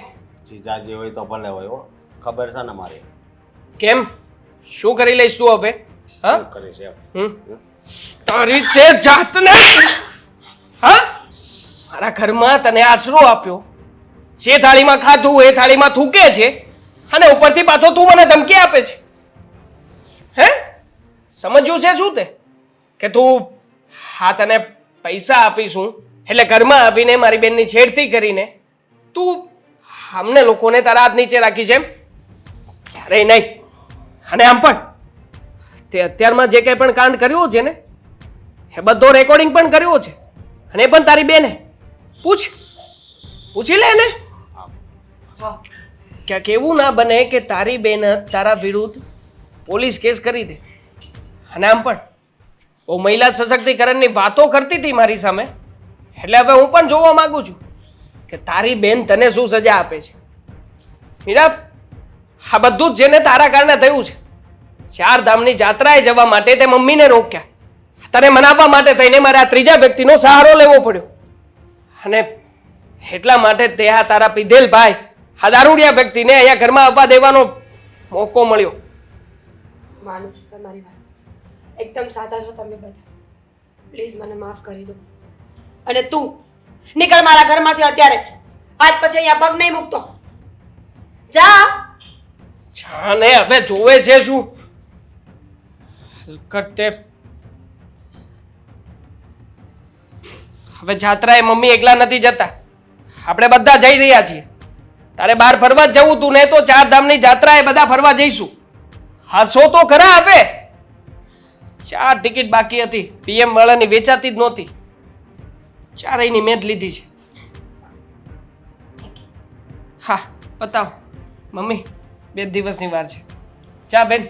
જીજાજી હોય તો ભલે હોય હો, ખબર છે ને મારી. કેમ? શું કરી લઈશ તું હવે? હા, શું કરીશ એમ? તારી તે જાતને હા મારા ઘરમાં તને આશરો આપ્યો, જે થાળીમાં ખાધું એ થાળીમાં થૂકે છે અને ઉપરથી પાછો તું મને ધમકી આપે છે. હે, સમજ્યું છે શું તે? કે તું હા તને પૈસા આપીશું એટલે ઘરમાં આવીને મારી બેનની છેડતી કરીને તું અમને લોકોને તારા હાથ નીચે રાખી છે એમ? ક્યારેય નહીં. અને આમ પણ તે અત્યારમાં જે કંઈ પણ કાંડ કર્યો છે ને એ બધો રેકોર્ડિંગ પણ કર્યો છે, અને એ પણ તારી બેને. પૂછી લે ને. ક્યાંક એવું ના બને કે તારી બેન જ તારા વિરુદ્ધ પોલીસ કેસ કરી દે. અને આમ પણ બહુ મહિલા સશક્તિકરણની વાતો કરતી હતી મારી સામે, એટલે હવે હું પણ જોવા માંગુ છું કે તારી બેન તને શું સજા આપે છે. મીરા, આ બધું જ જેને તારા કારણે થયું છે. 4 ધામની જાત્રાએ જવા માટે તે મમ્મીને રોક્યા, તને મનાવવા માટે થઈને મારે આ ત્રીજા વ્યક્તિનો સહારો લેવો પડ્યો, અને એટલા માટે તે આ તારા પીધેલ ભાઈ આ દારૂડિયા વ્યક્તિને અહીંયા ઘરમાં આવવા દેવાનો મોકો મળ્યો. માનું છું તમારી વાત, એકદમ સાચા છો તમે બધા. પ્લીઝ મને માફ કરી દો. અને તું નીકળ મારા ઘરમાંથી અત્યારે. આજ પછી અહીંયા પગ નહીં મૂકતો. જા. જાને હવે જોવે છે શું? હલકટ તે હવે જાત્રાએ મમ્મી એકલા નથી જતા, આપણે બધા જઈ રહ્યા છીએ. તારે બહાર ફરવા જ જવું તું ને તો 4 ધામની જાત્રાએ બધા ફરવા જઈશું. હાસો તો ખરા આપે. 4 ટિકિટ બાકી હતી, પીએમ વાળાની વેચાતી જ નહોતી. 4ની મેં જ લીધી છે. હા બતાવો મમ્મી, 2 દિવસની વાર છે. ચા બેન.